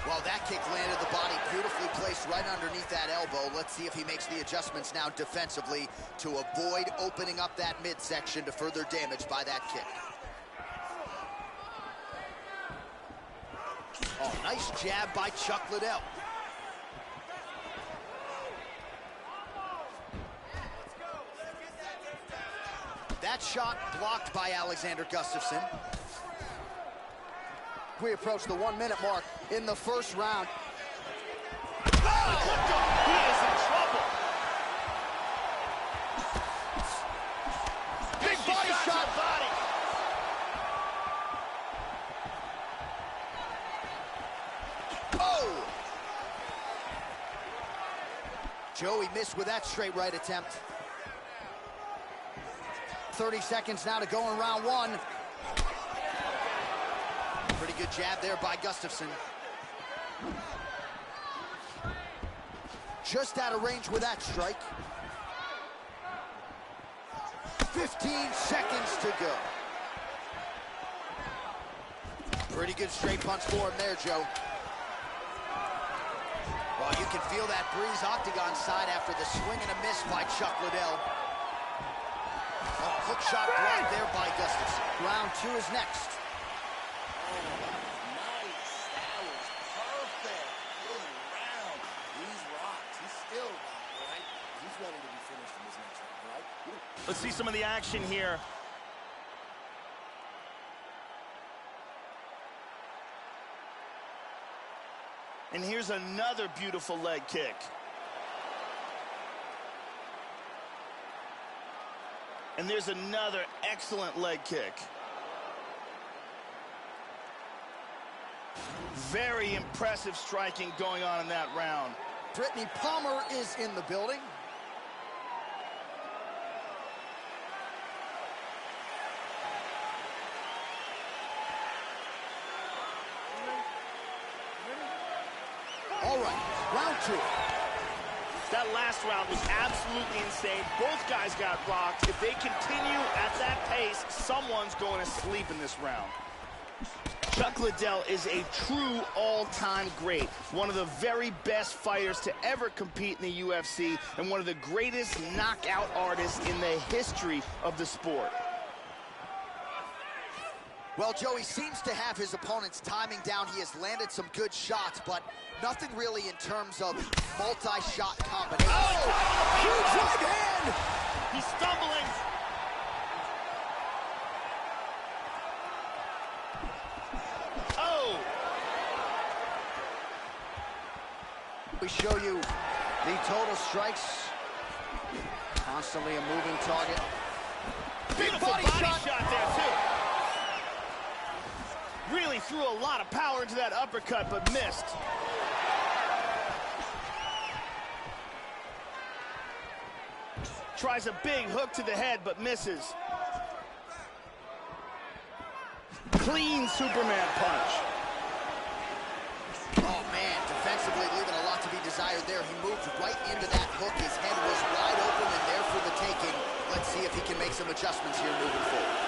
Well, that kick landed the body beautifully placed right underneath that elbow. Let's see if he makes the adjustments now defensively to avoid opening up that midsection to further damage by that kick. Oh, nice jab by Chuck Liddell. That shot blocked by Alexander Gustafsson. We approach the 1 minute mark in the first round. Oh, he is in trouble. Big body shot. Body. Oh! Joey missed with that straight right attempt. 30 seconds now to go in round one. Pretty good jab there by Gustafsson. Just out of range with that strike. 15 seconds to go. Pretty good straight punch for him there, Joe. Well, you can feel that breeze octagon side after the swing and a miss by Chuck Liddell. Oh, hook shot blocked there by Gustafsson. Round two is next. Let's see some of the action here. And here's another beautiful leg kick. And there's another excellent leg kick. Very impressive striking going on in that round. Brittany Palmer is in the building. All right, round two. That last round was absolutely insane. Both guys got rocked. If they continue at that pace, someone's going to sleep in this round. Chuck Liddell is a true all-time great. One of the very best fighters to ever compete in the UFC and one of the greatest knockout artists in the history of the sport. Well, Joey seems to have his opponent's timing down. He has landed some good shots, but nothing really in terms of multi-shot combinations. Oh! Huge right hand! He's stumbling. Oh! We show you the total strikes. Constantly a moving target. Beautiful body shot there, too. Really threw a lot of power into that uppercut, but missed. Tries a big hook to the head, but misses. Clean Superman punch. Oh, man, defensively leaving a lot to be desired there. He moved right into that hook. His head was wide open and there for the taking. Let's see if he can make some adjustments here moving forward.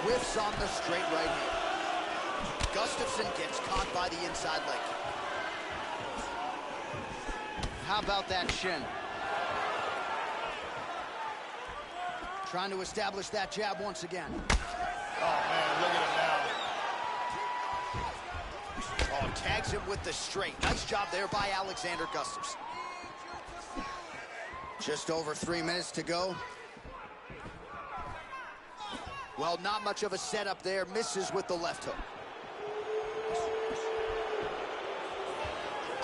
Whiffs on the straight right hand. Gustafsson gets caught by the inside leg. How about that shin? Trying to establish that jab once again. Oh, man, look at him now. Oh, tags him with the straight. Nice job there by Alexander Gustafsson. Just over 3 minutes to go. Well, not much of a setup there. Misses with the left hook.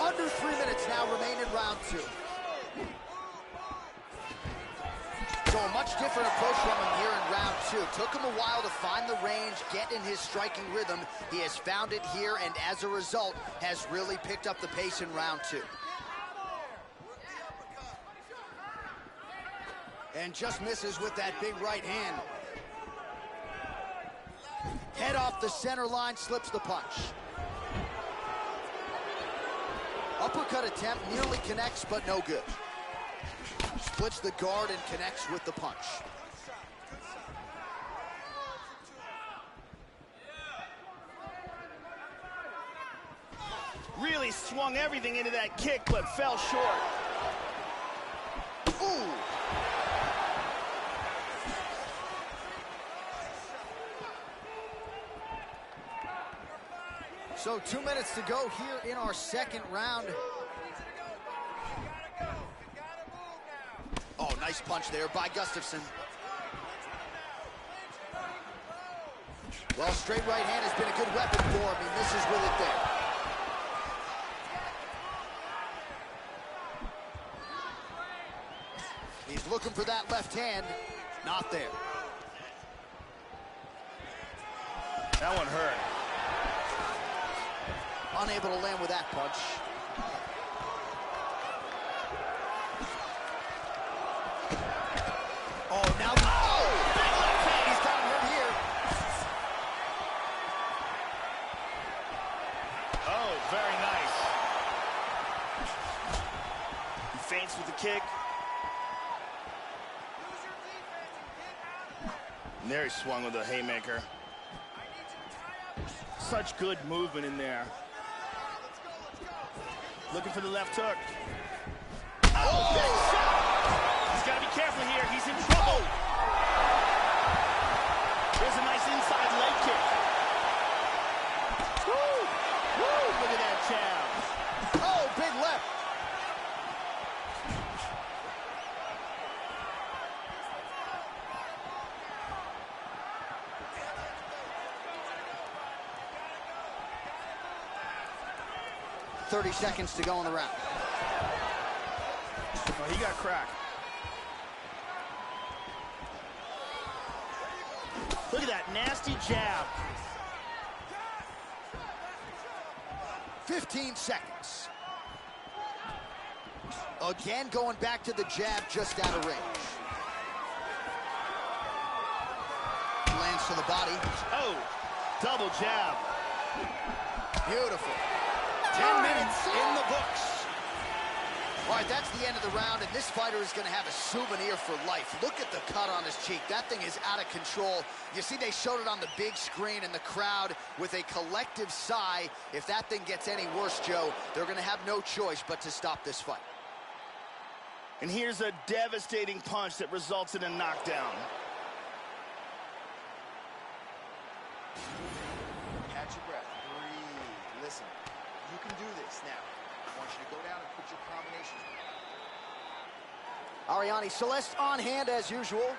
Under 3 minutes now remain in round 2. So a much different approach from him here in round 2. Took him a while to find the range, get in his striking rhythm. He has found it here, and as a result, has really picked up the pace in round 2. And just misses with that big right hand. Head off the center line, slips the punch. Uppercut attempt nearly connects, but no good. Splits the guard and connects with the punch. Really swung everything into that kick, but fell short. Ooh! So 2 minutes to go here in our second round. Oh, nice punch there by Gustafsson. Well, straight right hand has been a good weapon for him. He misses with it there. He's looking for that left hand. Not there. That one hurt. Unable to land with that punch. Oh, now, oh! He's got him hurt here. Oh, very nice. He feints with the kick. And there he swung with a haymaker. Such good movement in there. Looking for the left hook. Oh, big shot! He's got to be careful here. He's in trouble. There's a nice inside leg kick. Woo! Woo! Look at that jab. Oh, big left. .30 seconds to go in the round. Oh, he got cracked. Look at that nasty jab. 15 seconds. Again, going back to the jab just out of range. Lands to the body. Oh, double jab. Beautiful. 10 minutes in the books. All right, that's the end of the round, and this fighter is going to have a souvenir for life. Look at the cut on his cheek. That thing is out of control. You see they showed it on the big screen, and the crowd with a collective sigh. If that thing gets any worse, Joe, they're going to have no choice but to stop this fight. And here's a devastating punch that results in a knockdown. Catch your breath. Breathe. Listen. You can do this now. I want you to go down and put your combinations on. Ariane Celeste on hand as usual.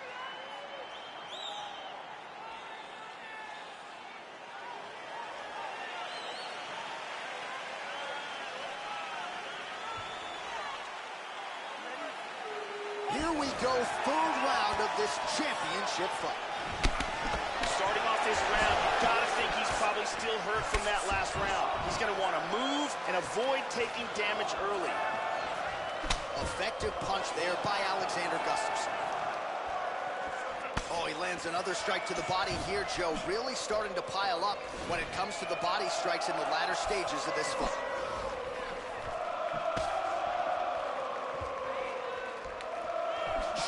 Here we go, third round of this championship fight. Starting off this round, you gotta think he's probably still hurt from that last round. He's gonna want to move and avoid taking damage early. Effective punch there by Alexander Gustafsson. Oh, he lands another strike to the body here, Joe. Really starting to pile up when it comes to the body strikes in the latter stages of this fight.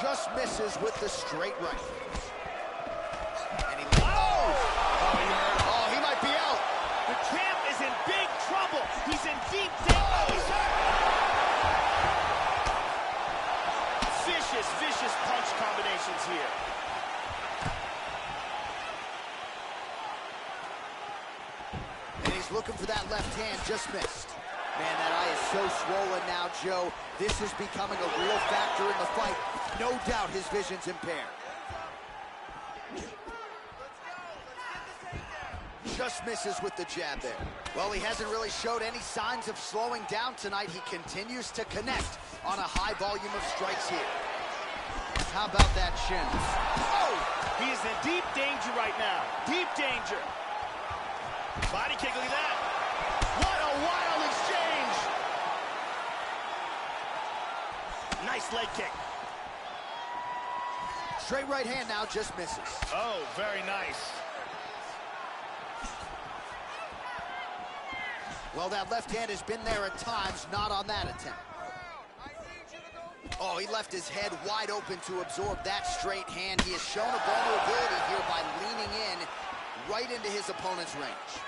Just misses with the straight right. And he he might be out. The champ is in big trouble. He's in deep danger. He's hurt. He's looking for that left hand, just missed. Man, that eye is so swollen now, Joe. This is becoming a real factor in the fight. No doubt his vision's impaired. Just misses with the jab there. Well, he hasn't really showed any signs of slowing down tonight. He continues to connect on a high volume of strikes here. How about that shin? Oh! He is in deep danger right now. Deep danger. Body kick, look at that. What a wild exchange. Nice leg kick. Straight right hand now, just misses. Oh, very nice. Well, that left hand has been there at times, not on that attempt. Oh, he left his head wide open to absorb that straight hand. He has shown a vulnerability here by leaning in right into his opponent's range.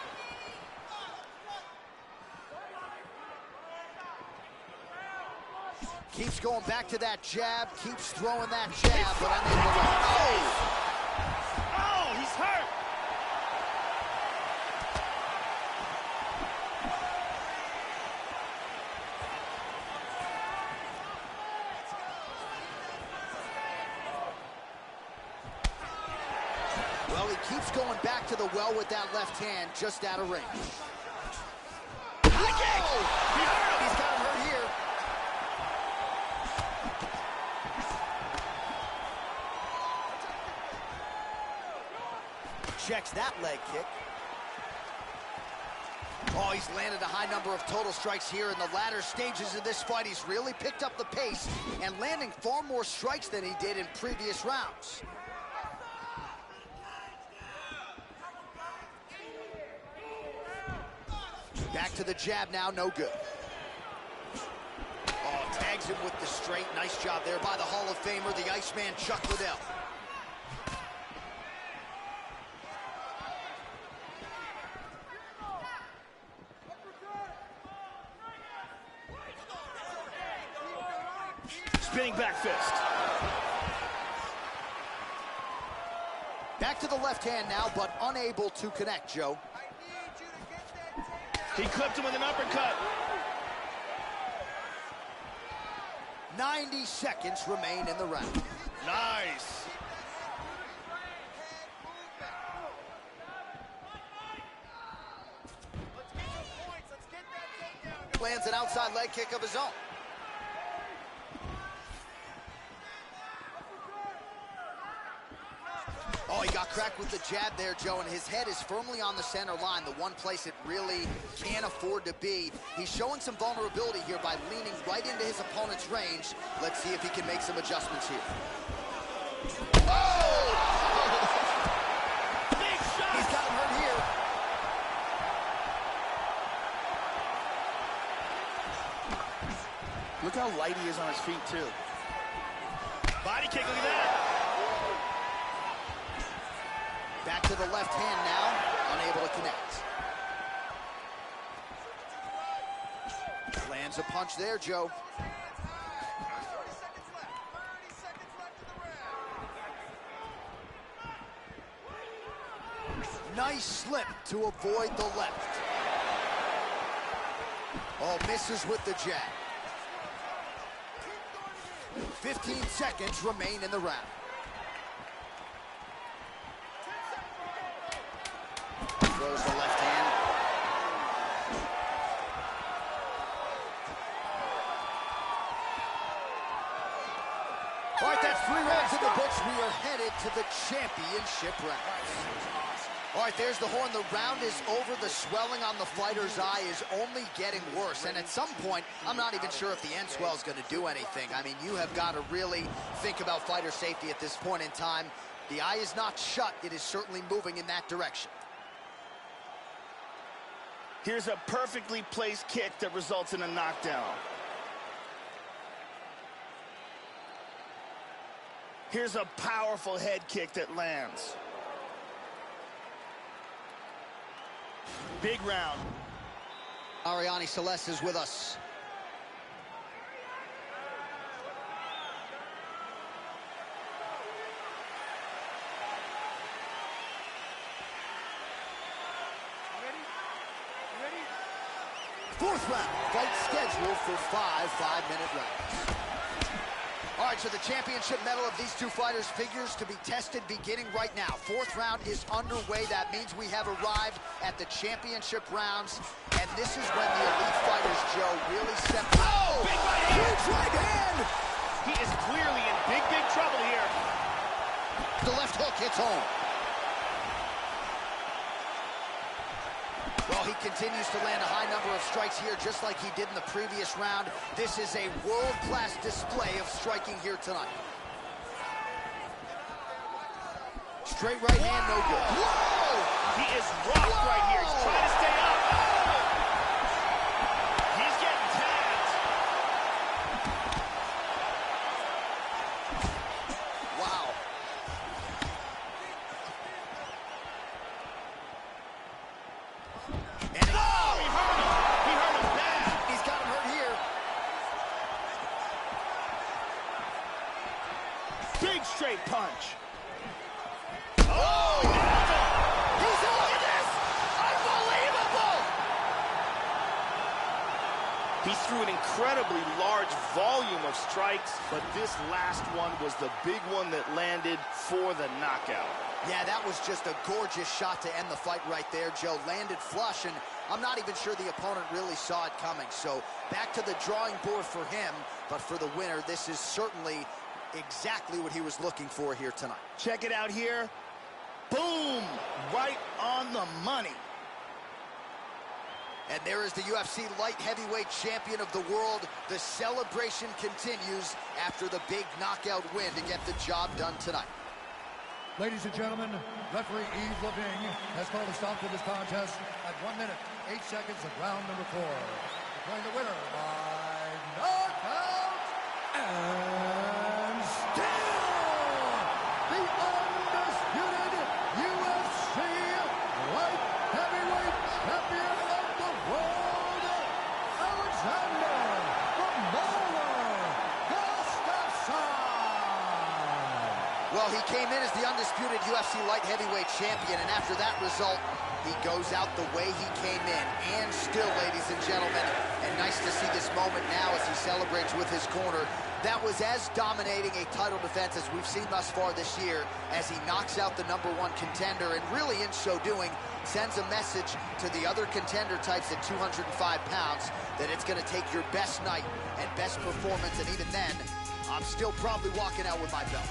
Keeps going back to that jab, keeps throwing that jab, but unable to... Oh, he's hurt! Well, he keeps going back to the well with that left hand, just out of range. High kick! He hurt him! He's got him hurt here. Checks that leg kick. Oh, he's landed a high number of total strikes here in the latter stages of this fight. He's really picked up the pace and landing far more strikes than he did in previous rounds. Back to the jab now, no good. Oh, tags him with the straight. Nice job there by the Hall of Famer, the Iceman Chuck Liddell. Spinning back fist. Back to the left hand now, but unable to connect, Joe. He clipped him with an uppercut. 90 seconds remain in the round. Nice. Lands an outside leg kick of his own. Oh, he got cracked with the jab there, Joe, and his head is firmly on the center line, the one place it really can't afford to be. He's showing some vulnerability here by leaning right into his opponent's range. Let's see if he can make some adjustments here. Oh! Big shot! He's got him hurt here. Look how light he is on his feet, too. Body kick, look at that. Back to the left hand now, unable to connect. Lands a punch there, Joe. Nice slip to avoid the left. Oh, misses with the jab. 15 seconds remain in the round. Throws the left hand. All right, that's 3 rounds in the books. We are headed to the championship rounds. All right, there's the horn. The round is over. The swelling on the fighter's eye is only getting worse. And at some point, I'm not even sure if the end swell is going to do anything. I mean, you have got to really think about fighter safety at this point in time. The eye is not shut. It is certainly moving in that direction. Here's a perfectly placed kick that results in a knockdown. Here's a powerful head kick that lands. Big round. Ariane Celeste is with us. Fourth round, fight scheduled for 5 5-minute rounds. All right, so the championship medal of these two fighters figures to be tested beginning right now. Fourth round is underway. That means we have arrived at the championship rounds. And this is when the elite fighters, Joe, really step up. Oh! Big right hand! Huge right hand! He is clearly in big, big trouble here. The left hook hits home. Well, he continues to land a high number of strikes here, just like he did in the previous round. This is a world-class display of striking here tonight. Straight right hand, no good. Whoa! He is rocked right here. He's trying to stay up. He's getting tagged. Wow. And Oh, he hurt him. He hurt him bad. he's got him hurt here. Big straight punch. Oh! He's look at this! Unbelievable! He threw an incredibly large volume of strikes, but this last one was the big one that landed for the knockout. Yeah, that was just a gorgeous shot to end the fight right there, Joe. Landed flush, and I'm not even sure the opponent really saw it coming. So back to the drawing board for him, but for the winner, this is certainly exactly what he was looking for here tonight. Check it out here. Boom! Right on the money. And there is the UFC light heavyweight champion of the world. The celebration continues after the big knockout win to get the job done tonight. Ladies and gentlemen, referee Yves Leving has called a stop to this contest at 1 minute, 8 seconds of round number 4. Declaring the winner by knockout and still the undisputed UFC light heavyweight champion of the world, Alexander the Mauler Gustafsson. Well, he came in as the undisputed UFC light heavyweight champion, and after that result, he goes out the way he came in. And still, ladies and gentlemen, and nice to see this moment now as he celebrates with his corner. That was as dominating a title defense as we've seen thus far this year, as he knocks out the #1 contender, and really in so doing, sends a message to the other contender types at 205 pounds that it's going to take your best night and best performance, and even then, I'm still probably walking out with my belt.